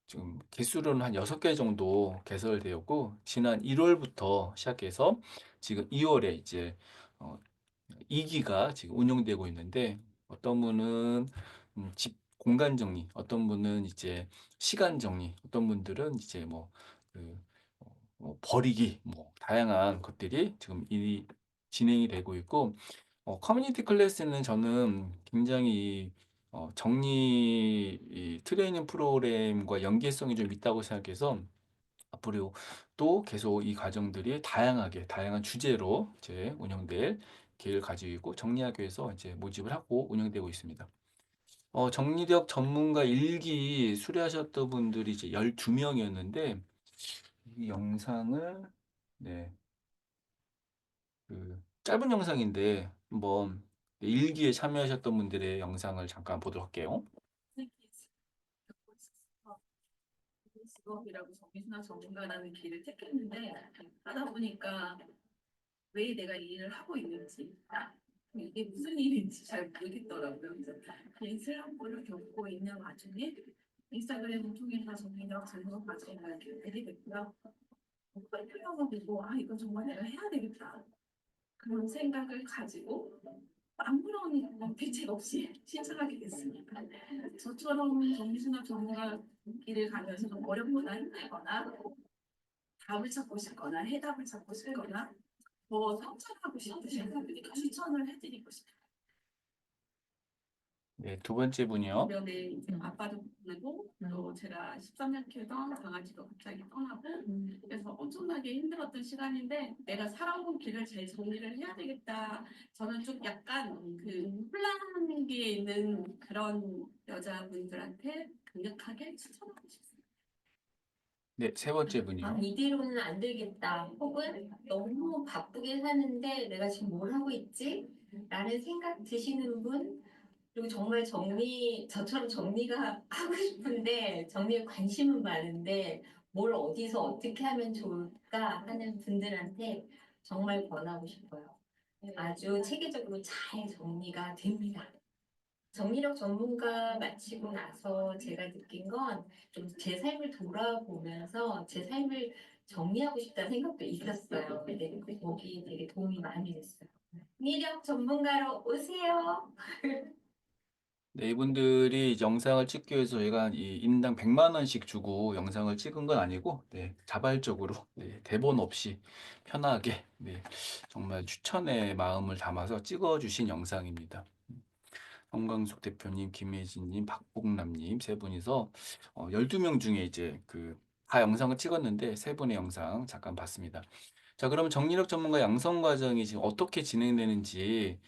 지금 개수로는 한 6개 정도 개설되었고 지난 1월부터 시작해서 지금 2월에 이제 어, 2기가 지금 운영되고 있는데 어떤 분은 집 공간 정리, 어떤 분은 이제 시간 정리, 어떤 분들은 이제 버리기, 다양한 것들이 지금 진행이 되고 있고 커뮤니티 클래스는 저는 굉장히 정리 이 트레이닝 프로그램과 연계성이 좀 있다고 생각해서 앞으로 또 계속 이 과정들이 다양한 주제로 이제 운영될 계획을 가지고 있고 정리학교에서 이제 모집을 하고 운영되고 있습니다. 정리력 전문가 일기 수료하셨던 분들이 이제 12명이었는데 이 영상을 네, 짧은 영상인데 한번 일기에 참여하셨던 분들의 영상을 잠깐 보도록 할게요. 직업이라고 정비수나 전문가라는 길을 택했는데 하다 보니까 왜 내가 이 일을 하고 있는지 이게 무슨 일인지 잘 모르겠더라고요. 그래서 개인 슬럼프를 겪고 있는 와중에 인스타그램을 통해서 정리력 전문 과정을 알게 됐고요. 프로필러가 보고 이건 정말 내가 해야 되겠다. 그런 생각을 가지고 아무런 대책 없이 신청하게 됐습니다. 저처럼 정신학 전문가 길을 가면서 좀 어렵거나 힘들거나 답을 찾고 싶거나 해답을 찾고 싶거나 더 성찰하고 싶으신 분들께 추천을 해드리고 싶어요. 네, 두 번째 분이요. 주변에 이제 아빠도 보내고 또 제가 13년 키우던 강아지도 갑자기 떠나고 그래서 엄청나게 힘들었던 시간인데 내가 살아온 길을 잘 정리를 해야 되겠다. 저는 좀 약간 그 혼란기에 있는 그런 여자분들한테 강력하게 추천하고 싶습니다. 네, 세 번째 분이요. 이대로는 안 되겠다. 혹은 너무 바쁘게 사는데 내가 지금 뭘 하고 있지? 라는 생각 드시는 분, 그리고 정말 저처럼 정리가 하고 싶은데 정리에 관심은 많은데 뭘 어디서 어떻게 하면 좋을까 하는 분들한테 정말 권하고 싶어요. 아주 체계적으로 잘 정리가 됩니다. 정리력 전문가 마치고 나서 제가 느낀 건 좀 제 삶을 돌아보면서 제 삶을 정리하고 싶다는 생각도 있었어요. 근데 거기 되게 도움이 많이 됐어요. 정리력 전문가로 오세요. 네, 이분들이 영상을 찍기 위해서 저희가 이 인당 100만 원씩 주고 영상을 찍은 건 아니고, 네, 자발적으로, 네, 대본 없이 편하게, 네, 정말 추천의 마음을 담아서 찍어주신 영상입니다. 성광숙 대표님, 김혜진님, 박복남님 세 분이서 12명 중에 이제 다 영상을 찍었는데 세 분의 영상 잠깐 봤습니다. 자, 그러면 정리력 전문가 양성 과정이 지금 어떻게 진행되는지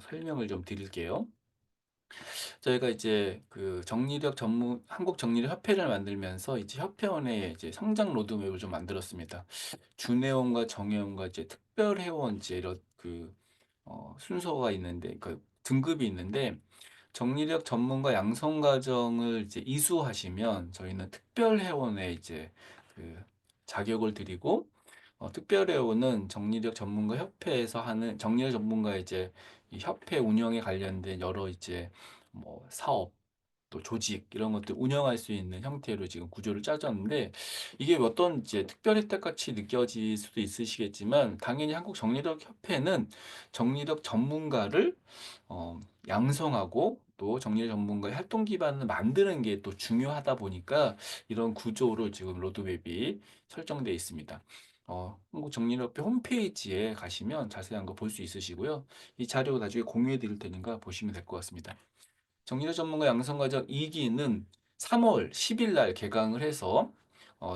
설명을 좀 드릴게요. 저희가 이제 한국 정리력 협회를 만들면서 이제 협회원의 이제 성장 로드맵을 좀 만들었습니다. 준회원과 정회원과 이제 특별회원 이제 이런 순서가 있는데 그 등급이 있는데 정리력 전문가 양성 과정을 이제 이수하시면 저희는 특별회원에 이제 그 자격을 드리고 특별회원은 정리력 전문가 협회에서 하는 정리력 전문가 이제 이 협회 운영에 관련된 여러 이제 사업 또 조직 이런 것들 운영할 수 있는 형태로 지금 구조를 짜졌는데 이게 어떤 이제 특별 혜택 같이 느껴질 수도 있으시겠지만 당연히 한국 정리력 협회는 정리력 전문가를 양성하고 또 정리력 전문가의 활동 기반을 만드는 게 또 중요하다 보니까 이런 구조로 지금 로드맵이 설정되어 있습니다. 한국 정리력협회 홈페이지에 가시면 자세한 거 볼 수 있으시고요. 이 자료 나중에 공유해 드릴 테니까 보시면 될 것 같습니다. 정리력 전문가 양성과정 2기는 3월 10일 날 개강을 해서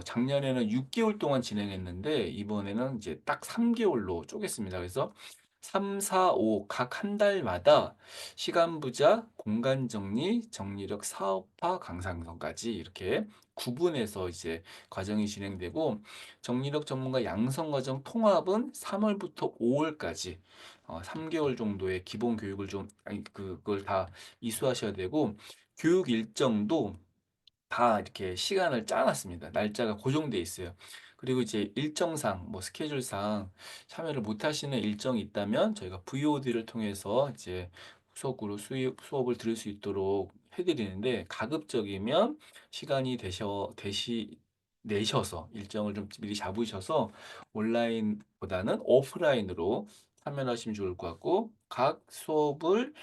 작년에는 6개월 동안 진행했는데 이번에는 이제 딱 3개월로 쪼갰습니다. 그래서 3, 4, 5 각 한 달마다 시간 부자, 공간 정리, 정리력 사업화 강상선까지 이렇게 구분해서 이제 과정이 진행되고 정리력 전문가 양성 과정 통합은 3월부터 5월까지 3개월 정도의 기본 교육을 좀 아니 그걸 다 이수하셔야 되고 교육 일정도 다 이렇게 시간을 짜놨습니다. 날짜가 고정돼 있어요. 그리고 이제 일정상, 뭐 스케줄상 참여를 못 하시는 일정이 있다면 저희가 VOD를 통해서 이제 후속으로 수업을 들을 수 있도록 해드리는데 가급적이면 시간이 내셔서 일정을 좀 미리 잡으셔서 온라인보다는 오프라인으로 참여를 하시면 좋을 것 같고 각 수업을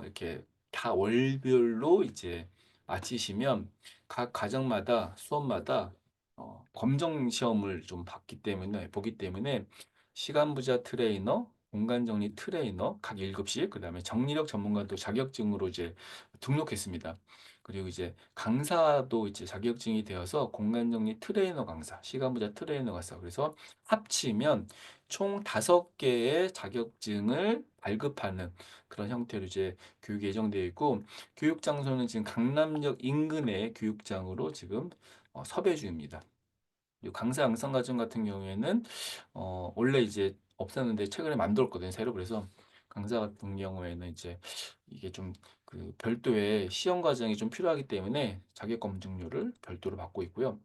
이렇게 다 월별로 이제 마치시면 각 과정마다 수업마다 검정 시험을 좀 보기 때문에 시간 부자 트레이너, 공간 정리 트레이너 각 1급씩 그다음에 정리력 전문가도 자격증으로 이제 등록했습니다. 그리고 이제 강사도 이제 자격증이 되어서 공간 정리 트레이너 강사, 시간 부자 트레이너 강사. 그래서 합치면 총 5개의 자격증을 발급하는 그런 형태로 이제 교육이 예정되어 있고 교육 장소는 지금 강남역 인근의 교육장으로 지금 섭외 중입니다. 그리고 강사 양성 과정 같은 경우에는 원래 이제 없었는데 최근에 만들었거든요, 새로. 그래서 강사 같은 경우에는 이제 이게 좀 그 별도의 시험 과정이 좀 필요하기 때문에 자격 검증료를 별도로 받고 있고요.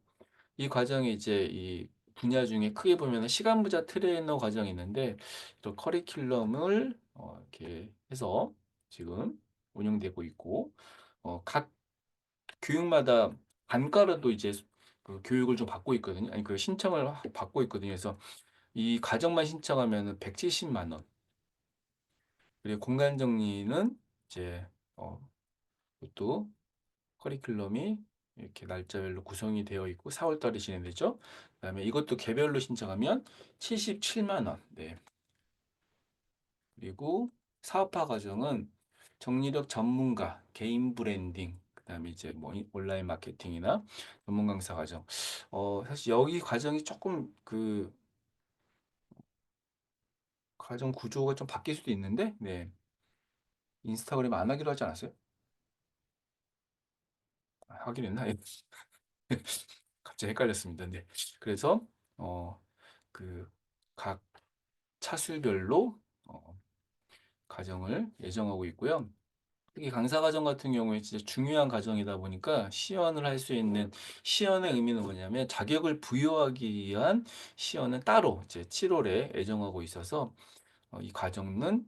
이 과정이 이제 이 분야 중에 크게 보면 시간 부자 트레이너 과정이 있는데 또 커리큘럼을 이렇게 해서 지금 운영되고 있고 각 교육마다 단가로도 이제 그 교육을 좀 받고 있거든요. 아니 그 신청을 받고 있거든요. 그래서 이 과정만 신청하면은 170만 원. 그리고 공간 정리는 이제 또 커리큘럼이 이렇게 날짜별로 구성이 되어 있고 4월 달에 진행되죠. 그다음에 이것도 개별로 신청하면 77만 원. 네. 그리고 사업화 과정은 정리력 전문가, 개인 브랜딩, 그다음에 이제 뭐 온라인 마케팅이나 전문 강사 과정. 사실 여기 과정이 조금 그 과정 구조가 좀 바뀔 수도 있는데, 네. 인스타그램 안 하기로 하지 않았어요? 하기로 했나? 갑자기 헷갈렸습니다. 네. 그래서 그 각 차수별로 과정을 예정하고 있고요. 특히 강사 과정 같은 경우에 진짜 중요한 과정이다 보니까 시연을 할 수 있는 시연의 의미는 뭐냐면 자격을 부여하기 위한 시연은 따로 이제 7월에 예정하고 있어서 이 과정은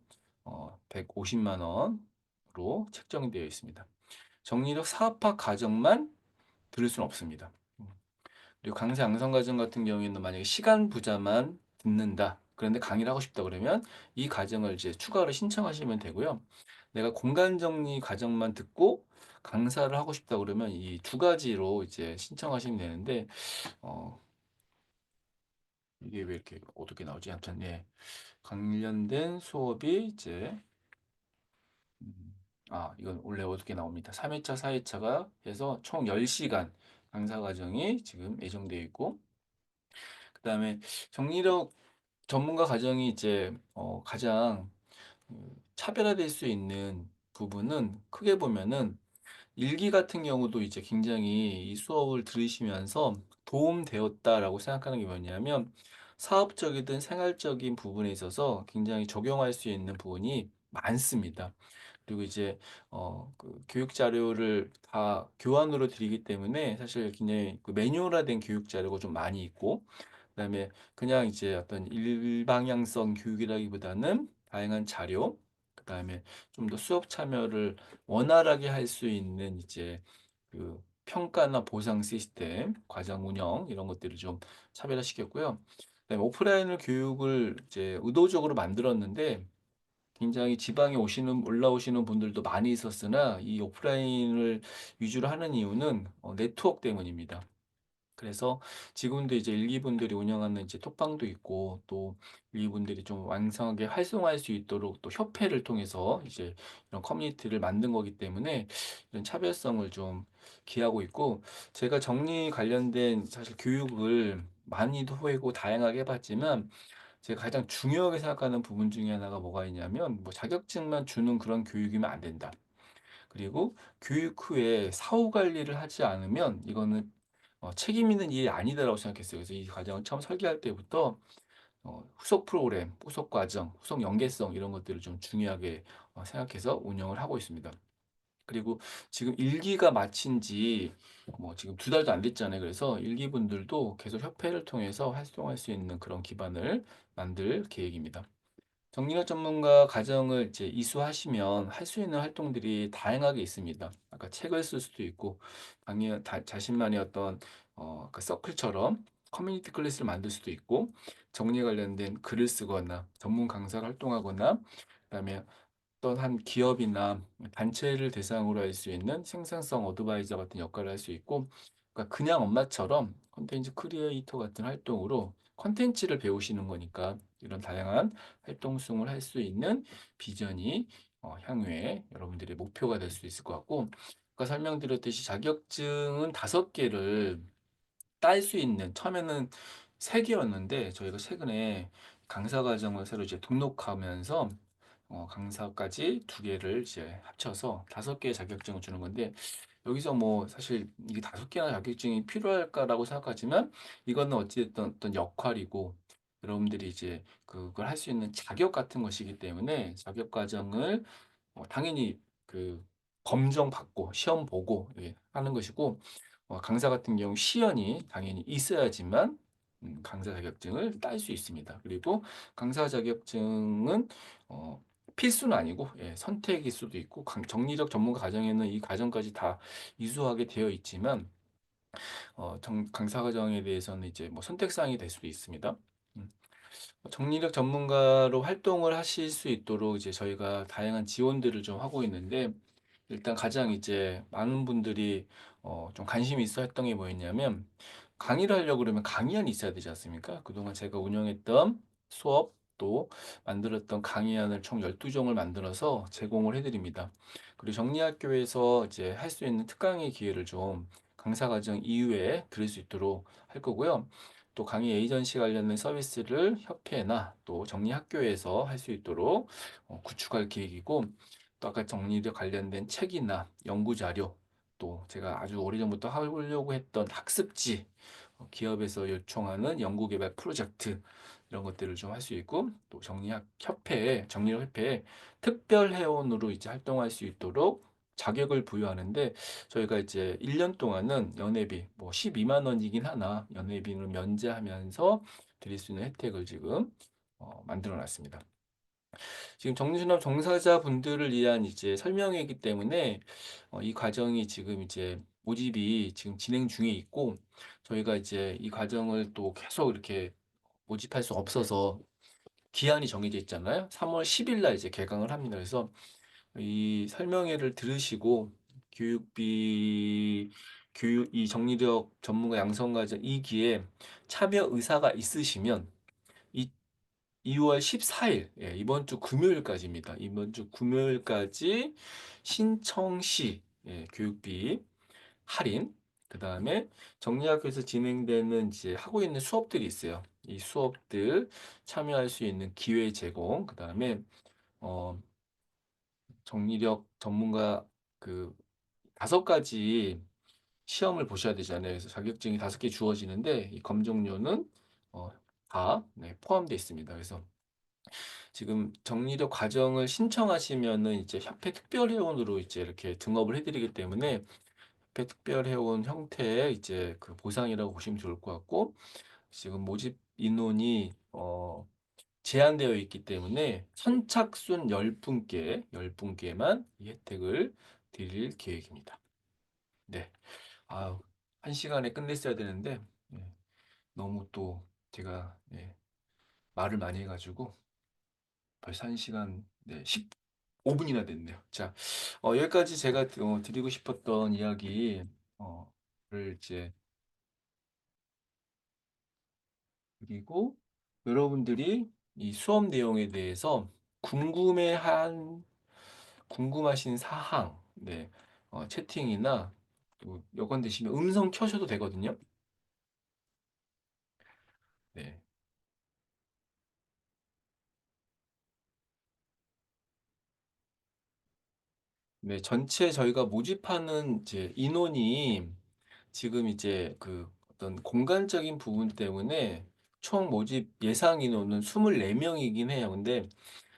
150만 원으로 책정되어 있습니다. 정리력 사업화 과정만 들을 수는 없습니다. 그리고 강사 양성 과정 같은 경우에는 만약에 시간 부자만 듣는다. 그런데 강의를 하고 싶다 그러면 이 과정을 이제 추가로 신청하시면 되고요. 내가 공간 정리 과정만 듣고 강사를 하고 싶다 그러면 이 두 가지로 이제 신청하시면 되는데 어, 이게 왜 이렇게 어떻게 나오지? 아무튼 네. 관련된 수업이 이제 이건 원래 어떻게 나옵니다. 3회차, 4회차가 해서 총 10시간 강사 과정이 지금 예정되어 있고 그다음에 정리력 전문가 과정이 이제 가장 차별화될 수 있는 부분은 크게 보면은 일기 같은 경우도 이제 굉장히 이 수업을 들으시면서 도움되었다라고 생각하는 게 뭐냐면 사업적이든 생활적인 부분에 있어서 굉장히 적용할 수 있는 부분이 많습니다. 그리고 이제 그 교육 자료를 다 교환으로 드리기 때문에 사실 굉장히 그 매뉴얼화된 교육 자료가 좀 많이 있고 그다음에 그냥 이제 어떤 일방향성 교육이라기보다는 다양한 자료, 그다음에 좀 더 수업 참여를 원활하게 할 수 있는 이제 그 평가나 보상 시스템, 과정 운영 이런 것들을 좀 차별화시켰고요. 그다음에 오프라인을 교육을 이제 의도적으로 만들었는데 굉장히 지방에 올라오시는 분들도 많이 있었으나 이 오프라인을 위주로 하는 이유는 네트워크 때문입니다. 그래서 지금도 이제 일기분들이 운영하는 이제 톡방도 있고 또 일기분들이 좀 왕성하게 활성화할 수 있도록 또 협회를 통해서 이제 이런 커뮤니티를 만든 거기 때문에 이런 차별성을 좀 기하고 있고 제가 정리 관련된 사실 교육을 많이도 해고 다양하게 해봤지만 제가 가장 중요하게 생각하는 부분 중에 하나가 뭐가 있냐면 뭐 자격증만 주는 그런 교육이면 안 된다. 그리고 교육 후에 사후 관리를 하지 않으면 이거는 책임 있는 일이 아니다라고 생각했어요. 그래서 이 과정을 처음 설계할 때부터 후속 프로그램, 후속 과정, 후속 연계성 이런 것들을 좀 중요하게 생각해서 운영을 하고 있습니다. 그리고 지금 1기가 마친 지 뭐 지금 2달도 안 됐잖아요. 그래서 1기 분들도 계속 협회를 통해서 활동할 수 있는 그런 기반을 만들 계획입니다. 정리학 전문가 과정을 이제 이수하시면 할 수 있는 활동들이 다양하게 있습니다. 아까 책을 쓸 수도 있고, 자신만의 어떤 그 서클처럼 커뮤니티 클래스를 만들 수도 있고, 정리에 관련된 글을 쓰거나 전문 강사를 활동하거나, 그다음에 어떤 한 기업이나 단체를 대상으로 할 수 있는 생산성 어드바이저 같은 역할을 할 수 있고, 그러니까 그냥 엄마처럼 컨텐츠 크리에이터 같은 활동으로 컨텐츠를 배우시는 거니까 이런 다양한 활동성을 할 수 있는 비전이 향후에 여러분들의 목표가 될 수 있을 것 같고, 아까 설명드렸듯이 자격증은 5개를 딸 수 있는, 처음에는 3개였는데 저희가 최근에 강사 과정을 새로 이제 등록하면서 강사까지 2개를 이제 합쳐서 5개의 자격증을 주는 건데, 여기서 뭐 사실 이게 5개나 자격증이 필요할까라고 생각하지만, 이거는 어찌됐든 어떤 역할이고 여러분들이 이제 그걸 할 수 있는 자격 같은 것이기 때문에, 자격 과정을 당연히 그 검정받고 시험 보고 하는 것이고, 강사 같은 경우 시연이 당연히 있어야지만 강사 자격증을 딸 수 있습니다. 그리고 강사 자격증은 어, 필수는 아니고 선택일 수도 있고, 정리적 전문가 과정에는 이 과정까지 다 이수하게 되어 있지만, 강사 과정에 대해서는 이제 뭐 선택사항이 될 수도 있습니다. 음. 정리력 전문가로 활동을 하실 수 있도록 이제 저희가 다양한 지원들을 좀 하고 있는데, 일단 가장 이제 많은 분들이 좀 관심이 있어 했던 게 뭐였냐면, 강의를 하려고 그러면 강의안이 있어야 되지 않습니까? 그동안 제가 운영했던 수업 또 만들었던 강의안을 총 12종을 만들어서 제공을 해드립니다. 그리고 정리학교에서 이제 할 수 있는 특강의 기회를 좀 강사 과정 이후에 들을 수 있도록 할 거고요. 또 강의 에이전시 관련된 서비스를 협회나 또 정리학교에서 할 수 있도록 구축할 계획이고, 또 아까 정리력 관련된 책이나 연구 자료, 또 제가 아주 오래전부터 하려고 했던 학습지, 기업에서 요청하는 연구개발 프로젝트 이런 것들을 좀 할 수 있고, 또 정리력 협회에 특별 회원으로 이제 활동할 수 있도록 자격을 부여하는데, 저희가 이제 1년 동안은 연회비 뭐 12만 원이긴 하나 연회비를 면제하면서 드릴 수 있는 혜택을 지금 만들어 놨습니다. 지금 정신업 종사자분들을 위한 이제 설명회이기 때문에 이 과정이 지금 이제 모집이 지금 진행 중에 있고, 저희가 이제 이 과정을 또 계속 이렇게 모집할 수 없어서 기한이 정해져 있잖아요. 3월 10일 날 이제 개강을 합니다. 그래서 이 설명회를 들으시고 교육비 이 정리력 전문가 양성과정 2기에 참여 의사가 있으시면 이 2월 14일, 이번 주 금요일까지입니다. 이번 주 금요일까지 신청 시 교육비 할인, 그 다음에 정리학교에서 진행되는 이제 하고 있는 수업들이 있어요. 이 수업들 참여할 수 있는 기회 제공, 그 다음에 어, 정리력 전문가 그 5가지 시험을 보셔야 되잖아요. 그래서 자격증이 5개 주어지는데 이 검정료는 다 포함되어 있습니다. 그래서 지금 정리력 과정을 신청하시면은 이제 협회 특별회원으로 이제 이렇게 등업을 해드리기 때문에, 협회 특별회원 형태의 이제 그 보상이라고 보시면 좋을 것 같고, 지금 모집 인원이 제한되어 있기 때문에 선착순 10분께만 이 혜택을 드릴 계획입니다. 네. 아유, 1시간에 끝냈어야 되는데, 너무 또 제가 말을 많이 해가지고 벌써 1시간 15분이나 됐네요. 자, 여기까지 제가 드리고 싶었던 이야기를 이제 드리고, 여러분들이 이 수업 내용에 대해서 궁금하신 사항, 채팅이나 또 여건 되시면 음성 켜셔도 되거든요. 네. 네, 전체 저희가 모집하는 이제 인원이 지금 이제 그 어떤 공간적인 부분 때문에 총 모집 예상 인원은 24명이긴 해요. 근데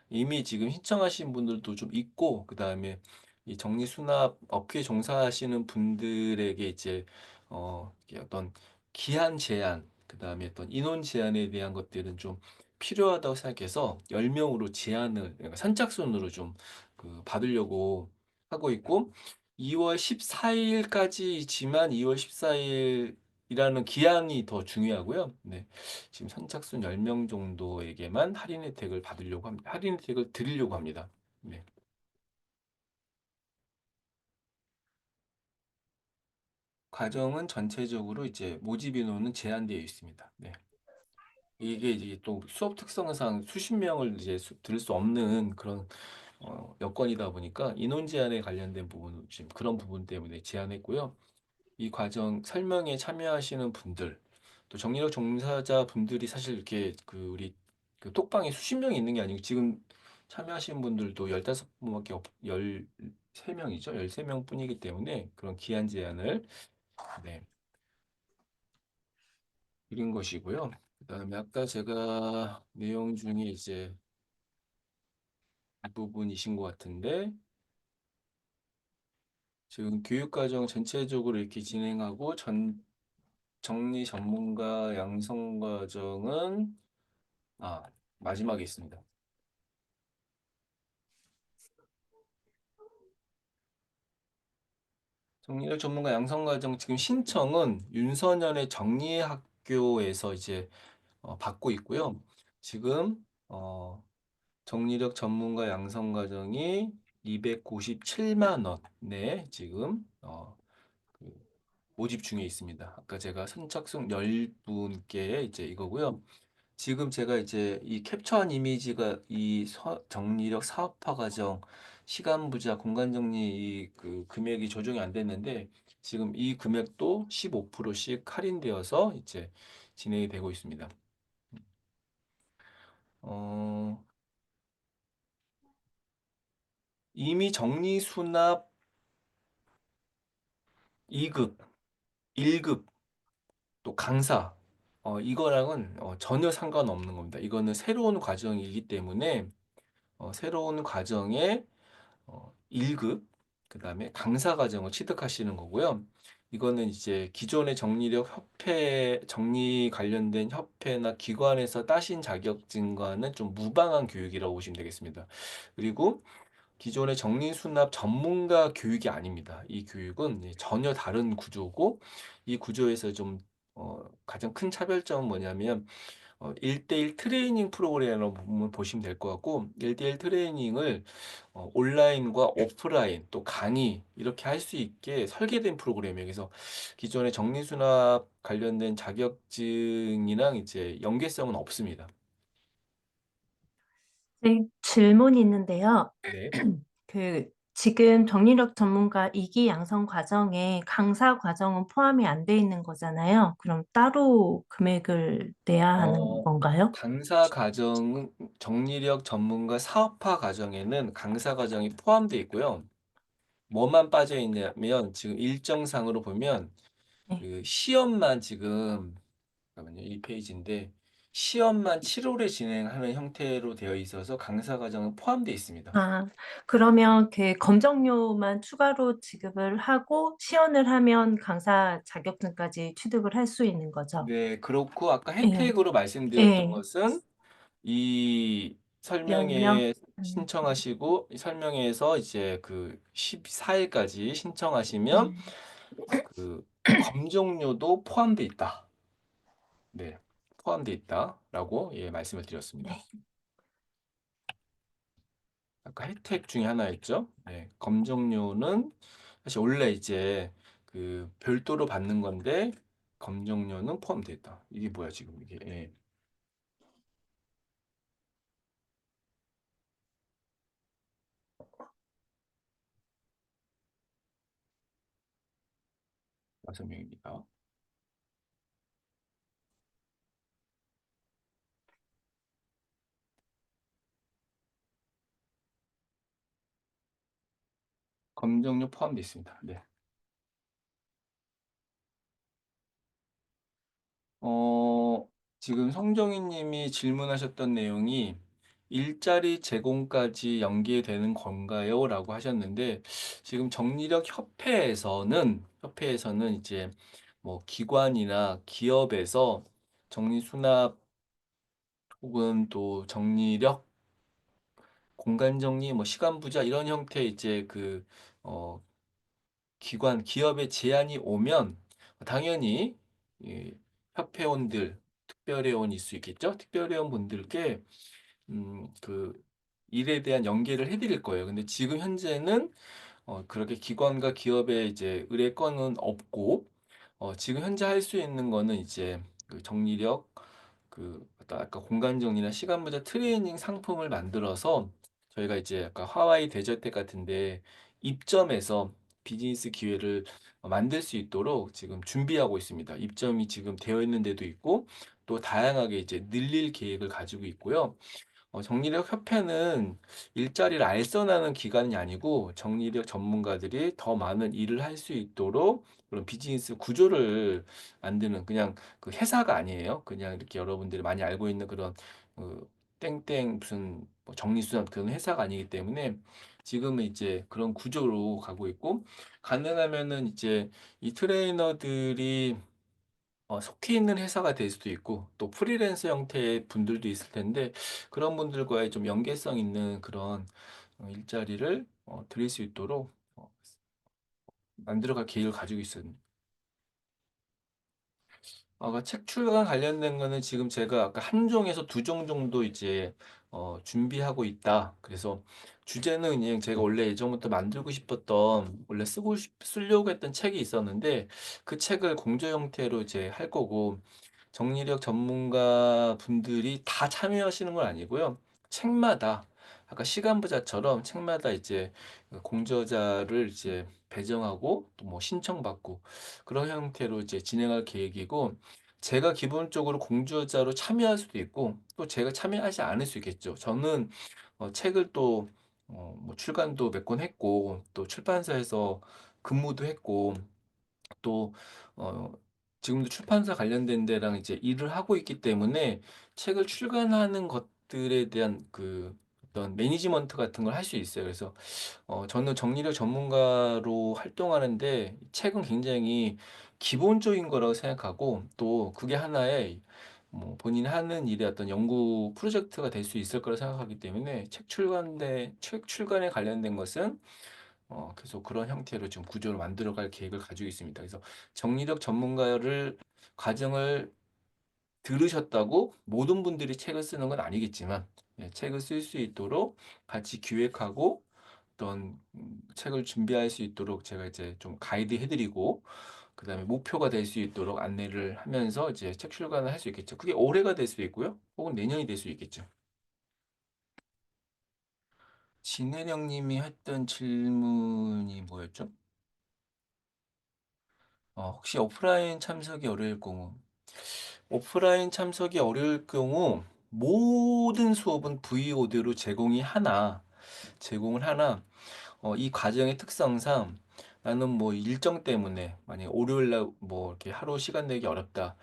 이미 지금 신청하신 분들도 좀 있고, 그다음에 이 정리수납 업계 종사하시는 분들에게 이제 이게 어떤 기한 제한, 그다음에 어떤 인원 제한에 대한 것들은 좀 필요하다고 생각해서 10명으로 제한을, 그러니까 선착순으로 좀 그 받으려고 하고 있고, 2월 14일까지지만 2월 14일이라는 기한이 더 중요하고요. 네. 지금 선착순 10명 정도에게만 할인 혜택을 받으려고 합니다. 할인 혜택을 드리려고 합니다. 네. 과정은 전체적으로 이제 모집 인원은 제한되어 있습니다. 네. 이게 이제 또 수업 특성상 수십 명을 이제 들을 수 없는 그런 여건이다 보니까 인원 제한에 관련된 부분, 지금 그런 부분 때문에 제한했고요. 이 과정 설명에 참여하시는 분들, 또 정리력 종사자 분들이 사실 이렇게 그 우리 그 톡방에 수십 명이 있는 게 아니고 지금 참여하시는 분들도 15분밖에 13명이죠. 13명 뿐이기 때문에 그런 기한 제한을 네, 드린 것이고요. 그다음에 아까 제가 내용 중에 이제 이 부분이신 것 같은데 지금 교육과정 전체적으로 이렇게 진행하고 정리 전문가 양성 과정은 아, 마지막에 있습니다. 정리력 전문가 양성과정 지금 신청은 윤서년의 정리학교에서 이제 받고 있고요. 지금 정리력 전문가 양성과정이 297만 원에 지금 그 모집 중에 있습니다. 아까 제가 선착순 10분께 이제 이거고요. 지금 제가 이제 이 캡처한 이미지가 이 정리력 사업화 과정 시간 부자 공간 정리 그 금액이 조정이 안 됐는데 지금 이 금액도 15%씩 할인되어서 이제 진행이 되고 있습니다. 어, 이미 정리 수납 2급, 1급, 또 강사 이거랑은 전혀 상관없는 겁니다. 이거는 새로운 과정이기 때문에 새로운 과정에 1급, 그다음에 강사 과정을 취득하시는 거고요. 이거는 이제 기존의 정리력 협회, 정리 관련된 협회나 기관에서 따신 자격증과는 좀 무방한 교육이라고 보시면 되겠습니다. 그리고 기존의 정리수납 전문가 교육이 아닙니다. 이 교육은 전혀 다른 구조고, 이 구조에서 좀 가장 큰 차별점은 뭐냐면 1대1 트레이닝 프로그램으로 보시면 될 것 같고 1대1 트레이닝을 온라인과 오프라인 또 강의 이렇게 할 수 있게 설계된 프로그램이에요. 그래서 기존의 정리수납 관련된 자격증이랑 이제 연계성은 없습니다. 네, 질문이 있는데요. 네. 지금 정리력 전문가 2기 양성 과정에 강사 과정은 포함이 안 돼 있는 거잖아요. 그럼 따로 금액을 내야 하는 어, 건가요? 강사 과정은 정리력 전문가 사업화 과정에는 강사 과정이 포함되어 있고요. 뭐만 빠져 있냐면 지금 일정상으로 보면 네. 그 시험만 지금 잠깐만요. 이 페이지인데 시험만 7월에 진행하는 형태로 되어 있어서 강사 과정은 포함되어 있습니다. 아, 그러면 검정료만 추가로 지급을 하고 시연을 하면 강사 자격증까지 취득을 할 수 있는 거죠? 네, 그렇고 아까 예, 혜택으로 말씀드렸던 예, 것은 이 10명? 설명회 신청하시고 이 설명회에서 이제 그 14일까지 신청하시면 음, 그 검정료도 포함돼 있다. 네, 포함돼 있다라고 예, 말씀을 드렸습니다. 네. 아까 혜택 중에 하나였죠. 네, 검정료는 사실 원래 이제 그 별도로 받는 건데 검정료는 포함돼 있다. 이게 뭐야 지금 이게 예, 5명입니다. 검정료 포함돼 있습니다. 네. 어, 지금 성정희 님이 질문하셨던 내용이 일자리 제공까지 연계되는 건가요? 라고 하셨는데, 지금 정리력 협회에서는 이제 뭐 기관이나 기업에서 정리수납 혹은 또 정리력, 공간정리, 뭐 시간부자 이런 형태의 이제 어, 기업의 제안이 오면 당연히 이 협회원들, 특별회원일 수 있겠죠? 특별회원 분들께 그 일에 대한 연계를 해드릴 거예요. 근데 지금 현재는 그렇게 기관과 기업의 이제 의뢰 건은 없고 지금 현재 할 수 있는 거는 이제 그 정리력 아까 공간 정리나 시간 부자 트레이닝 상품을 만들어서 저희가 이제 아까 하와이 대저택 같은데 입점해서 비즈니스 기회를 만들 수 있도록 지금 준비하고 있습니다. 입점이 지금 되어 있는 데도 있고 또 다양하게 이제 늘릴 계획을 가지고 있고요. 정리력 협회는 일자리를 알선하는 기관이 아니고 정리력 전문가들이 더 많은 일을 할 수 있도록 그런 비즈니스 구조를 만드는 그냥 그 회사가 아니에요. 그냥 이렇게 여러분들이 많이 알고 있는 그런 땡땡 무슨 뭐 정리수납 그런 회사가 아니기 때문에 지금은 이제 그런 구조로 가고 있고 가능하면은 이제 이 트레이너들이 속해 있는 회사가 될 수도 있고 또 프리랜서 형태의 분들도 있을 텐데 그런 분들과의 좀 연계성 있는 그런 일자리를 드릴 수 있도록 만들어갈 계획을 가지고 있어요. 책 출간 관련된 거는 지금 제가 아까 한 종에서 두 종 정도 이제 준비하고 있다. 그래서 주제는 그냥 제가 원래 예전부터 만들고 싶었던 원래 쓰려고 했던 책이 있었는데 그 책을 공저 형태로 이제 할 거고 정리력 전문가 분들이 다 참여하시는 건 아니고요. 책마다 아까 시간부자처럼 책마다 이제 공저자를 이제 배정하고 또 뭐 신청받고 그런 형태로 이제 진행할 계획이고 제가 기본적으로 공저자로 참여할 수도 있고 또 제가 참여하지 않을 수 있겠죠. 저는 책을 또 뭐 출간도 몇 권 했고 또 출판사에서 근무도 했고 또 어, 지금도 출판사 관련된 데랑 이제 일을 하고 있기 때문에 책을 출간하는 것들에 대한 어떤 매니지먼트 같은 걸 할 수 있어요. 그래서 저는 정리력 전문가로 활동하는데 책은 굉장히 기본적인 거라고 생각하고 또 그게 하나의 뭐 본인이 하는 일의 어떤 연구 프로젝트가 될 수 있을 거라 생각하기 때문에 책 출간에 관련된 것은 계속 그런 형태로 좀 구조를 만들어갈 계획을 가지고 있습니다. 그래서 정리력 전문가를 과정을 들으셨다고 모든 분들이 책을 쓰는 건 아니겠지만 책을 쓸 수 있도록 같이 기획하고 어떤 책을 준비할 수 있도록 제가 이제 좀 가이드 해드리고 그다음에 목표가 될 수 있도록 안내를 하면서 이제 책 출간을 할 수 있겠죠. 그게 올해가 될 수도 있고요. 혹은 내년이 될 수 있겠죠. 진혜령 님이 했던 질문이 뭐였죠? 혹시 오프라인 참석이 어려울 경우, 오프라인 참석이 어려울 경우 모든 수업은 VOD로 제공을 하나, 이 과정의 특성상 나는 뭐 일정 때문에 만약에 월요일 날 뭐 이렇게 하루 시간 내기 어렵다.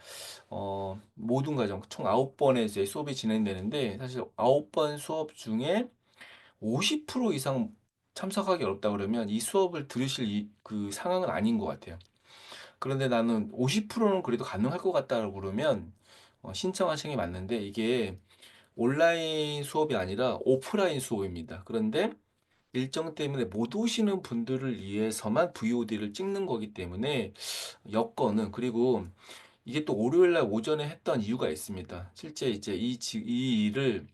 모든 과정 총 9번의 이제 수업이 진행되는데 사실 9번 수업 중에 50% 이상 참석하기 어렵다 그러면 이 수업을 들으실 그 상황은 아닌 것 같아요. 그런데 나는 50%는 그래도 가능할 것 같다고 그러면 신청하시는 게 맞는데 이게 온라인 수업이 아니라 오프라인 수업입니다. 그런데 일정 때문에 못 오시는 분들을 위해서만 VOD를 찍는 거기 때문에 여건은 그리고 이게 또 월요일 날 오전에 했던 이유가 있습니다. 실제 이제 이 일을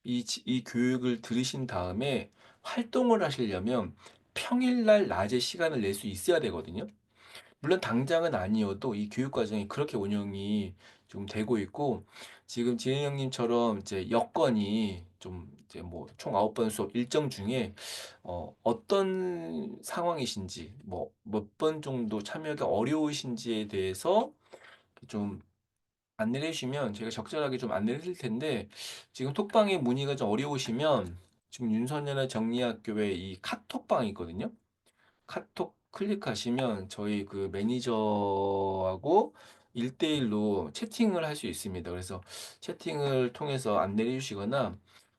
이 교육을 들으신 다음에 활동을 하시려면 평일날 낮에 시간을 낼 수 있어야 되거든요. 물론 당장은 아니어도 이 교육 과정이 그렇게 운영이 좀 되고 있고 지금 진행 형님처럼 이제 여건이 좀 이제 뭐 총 9번 수업 일정 중에 어떤 상황이신지 뭐 몇 번 정도 참여가 어려우신지에 대해서 좀 안내를 해주시면 제가 적절하게 좀 안내를 해드릴 텐데 지금 톡방에 문의가 좀 어려우시면 지금 윤선현의 정리학교에 이 카톡방이 있거든요. 카톡 클릭하시면 저희 그 매니저하고 1대1로 채팅을 할 수 있습니다. 그래서 채팅을 통해서 안내를 해주시거나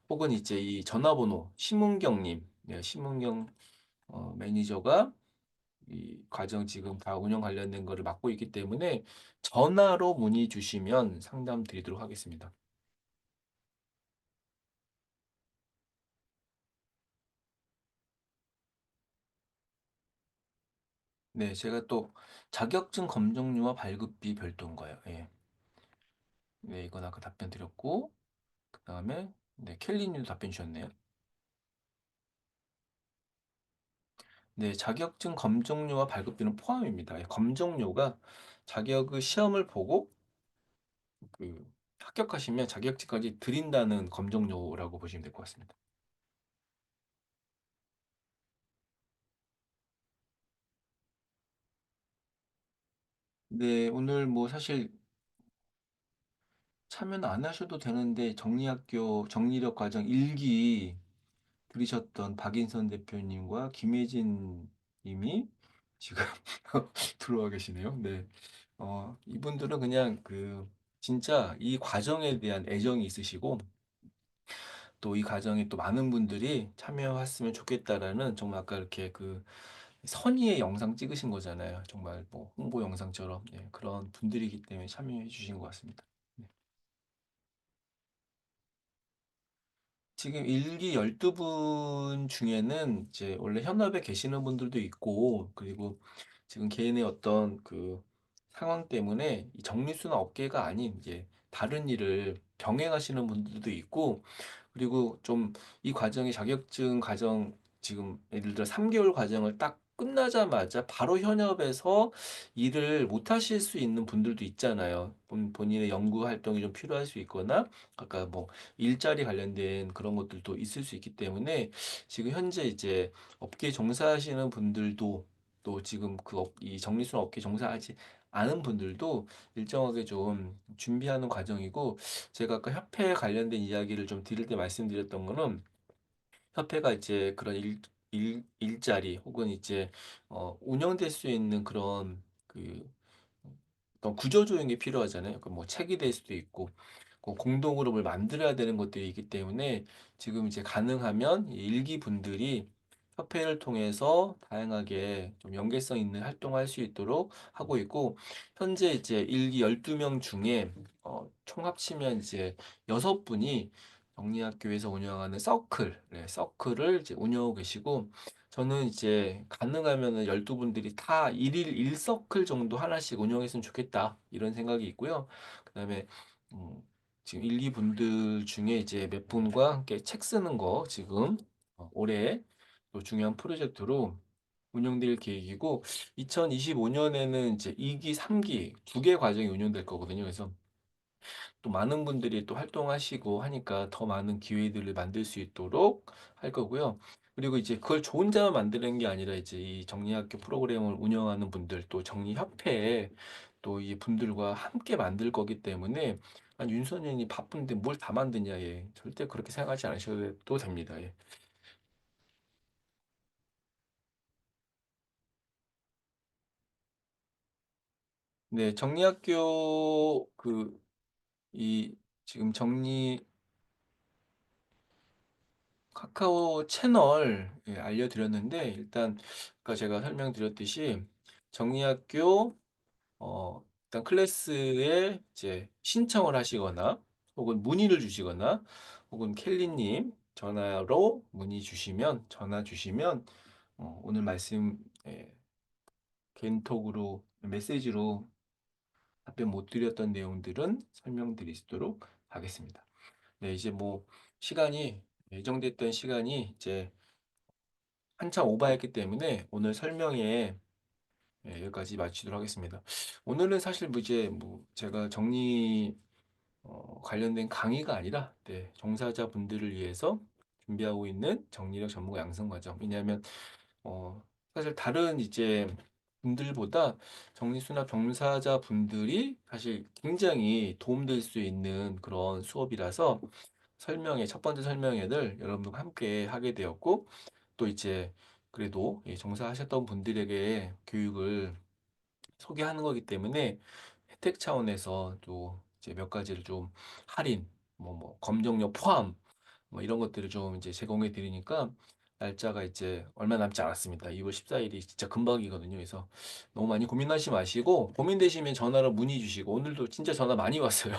혹은 이제 이 전화번호 심은경님, 네, 심은경 매니저가 이 과정 지금 다 운영 관련된 거를 맡고 있기 때문에 전화로 문의 주시면 상담 드리도록 하겠습니다. 네, 제가 또 자격증 검정료와 발급비 별도인 거예요. 예. 네, 이건 아까 답변 드렸고, 그 다음에, 네, 켈리님도 답변 주셨네요. 네, 자격증 검정료와 발급비는 포함입니다. 예, 검정료가 자격의 시험을 보고 그 합격하시면 자격증까지 드린다는 검정료라고 보시면 될 것 같습니다. 네, 오늘 뭐 사실 참여는 안 하셔도 되는데 정리학교 정리력 과정 1기 들으셨던 박인선 대표님과 김혜진 님이 지금 들어와 계시네요. 네. 이분들은 그냥 진짜 이 과정에 대한 애정이 있으시고 또 이 과정에 또 많은 분들이 참여했으면 좋겠다라는 정말 아까 이렇게 선의의 영상 찍으신 거잖아요. 정말 뭐 홍보 영상처럼 그런 분들이기 때문에 참여해 주신 것 같습니다. 네. 지금 일기 12분 중에는 이제 원래 현업에 계시는 분들도 있고, 그리고 지금 개인의 어떤 상황 때문에 이 정리수나 업계가 아닌 이제 다른 일을 병행하시는 분들도 있고, 그리고 좀 이 과정이 자격증 과정 지금 예를 들어 3개월 과정을 딱 끝나자마자 바로 현업에서 일을 못 하실 수 있는 분들도 있잖아요. 본인의 연구 활동이 좀 필요할 수 있거나, 아까 뭐 일자리 관련된 그런 것들도 있을 수 있기 때문에 지금 현재 이제 업계에 종사하시는 분들도 또 지금 이 정리수납 업계에 종사하지 않은 분들도 일정하게 좀 준비하는 과정이고 제가 아까 협회 관련된 이야기를 좀 드릴 때 말씀드렸던 거는 협회가 이제 그런 일자리 혹은 이제 운영될 수 있는 그런 어떤 구조조정이 필요하잖아요. 뭐 책이 될 수도 있고 공동으로 뭘 만들어야 되는 것들이 있기 때문에 지금 이제 가능하면 이 일기 분들이 협회를 통해서 다양하게 좀 연계성 있는 활동을 할 수 있도록 하고 있고 현재 이제 일기 12명 중에 총 합치면 이제 6분이 정리학교에서 운영하는 서클을 이제 운영하고 계시고 저는 이제 가능하면은 12분들이 다 일일 1서클 정도 하나씩 운영했으면 좋겠다 이런 생각이 있고요. 그다음에 음, 지금 일기 분들 중에 이제 몇 분과 함께 책 쓰는 거 지금 올해 또 중요한 프로젝트로 운영될 계획이고 2025년에는 이제 2기, 3기 두 개 과정이 운영될 거거든요. 그래서 또 많은 분들이 또 활동하시고 하니까 더 많은 기회들을 만들 수 있도록 할 거고요. 그리고 이제 그걸 저 혼자 만드는 게 아니라 이제 이 정리학교 프로그램을 운영하는 분들 또 정리협회 또 이 분들과 함께 만들 거기 때문에 윤선현이 바쁜데 뭘 다 만드냐 예. 절대 그렇게 생각하지 않으셔도 됩니다. 예. 네, 정리학교 이 지금 카카오 채널 알려드렸는데 일단 아까 제가 설명드렸듯이 정리학교 일단 클래스에 이제 신청을 하시거나 혹은 문의를 주시거나 혹은 켈리님 전화 주시면 오늘 말씀 개인톡으로 메시지로 답변 못 드렸던 내용들은 설명드리도록 하겠습니다. 네, 이제 뭐 시간이 예정됐던 시간이 이제 한참 오버했기 때문에 오늘 설명에 여기까지 마치도록 하겠습니다. 오늘은 사실 뭐 이제 뭐 제가 정리 관련된 강의가 아니라 종사자분들을 위해서 준비하고 있는 정리력 전문가 양성 과정. 왜냐하면 사실 다른 이제 분들보다 정리수납 종사자 분들이 사실 굉장히 도움될 수 있는 그런 수업이라서 첫 번째 설명회를 여러분과 함께 하게 되었고 또 이제 그래도 종사하셨던 분들에게 교육을 소개하는 거기 때문에 혜택 차원에서 또 이제 몇 가지를 좀 할인, 검정료 포함, 이런 것들을 좀 이제 제공해 드리니까 날짜가 이제 얼마 남지 않았습니다. 2월 14일이 진짜 금방이거든요. 그래서 너무 많이 고민하지 마시고 고민되시면 전화로 문의 주시고 오늘도 진짜 전화 많이 왔어요.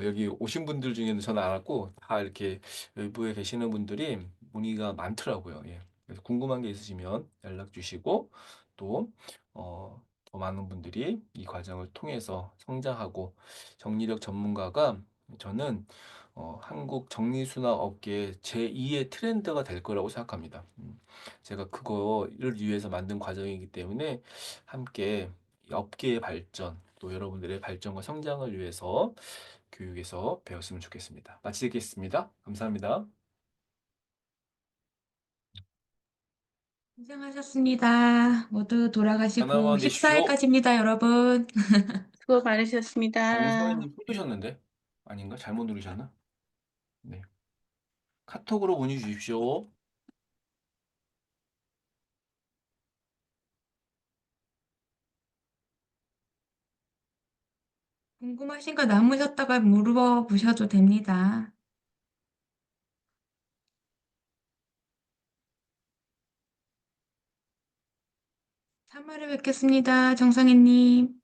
여기 오신 분들 중에는 전화 안 왔고 다 이렇게 외부에 계시는 분들이 문의가 많더라고요. 예. 그래서 궁금한 게 있으시면 연락 주시고 또 더 많은 분들이 이 과정을 통해서 성장하고 정리력 전문가가 저는 한국 정리수납 업계의 제2의 트렌드가 될 거라고 생각합니다. 제가 그거를 위해서 만든 과정이기 때문에 함께 이 업계의 발전, 또 여러분들의 발전과 성장을 위해서 교육에서 배웠으면 좋겠습니다. 마치겠습니다. 감사합니다. 고생하셨습니다. 모두 돌아가시고 하나만 내십시오. 14일까지입니다, 여러분. 수고 많으셨습니다. 정서희님 또 드셨는데? 아닌가? 잘못 누르셨나? 네. 카톡으로 문의 주십시오. 궁금하신 거 남으셨다가 물어보셔도 됩니다. 3월에 뵙겠습니다, 정상혜님.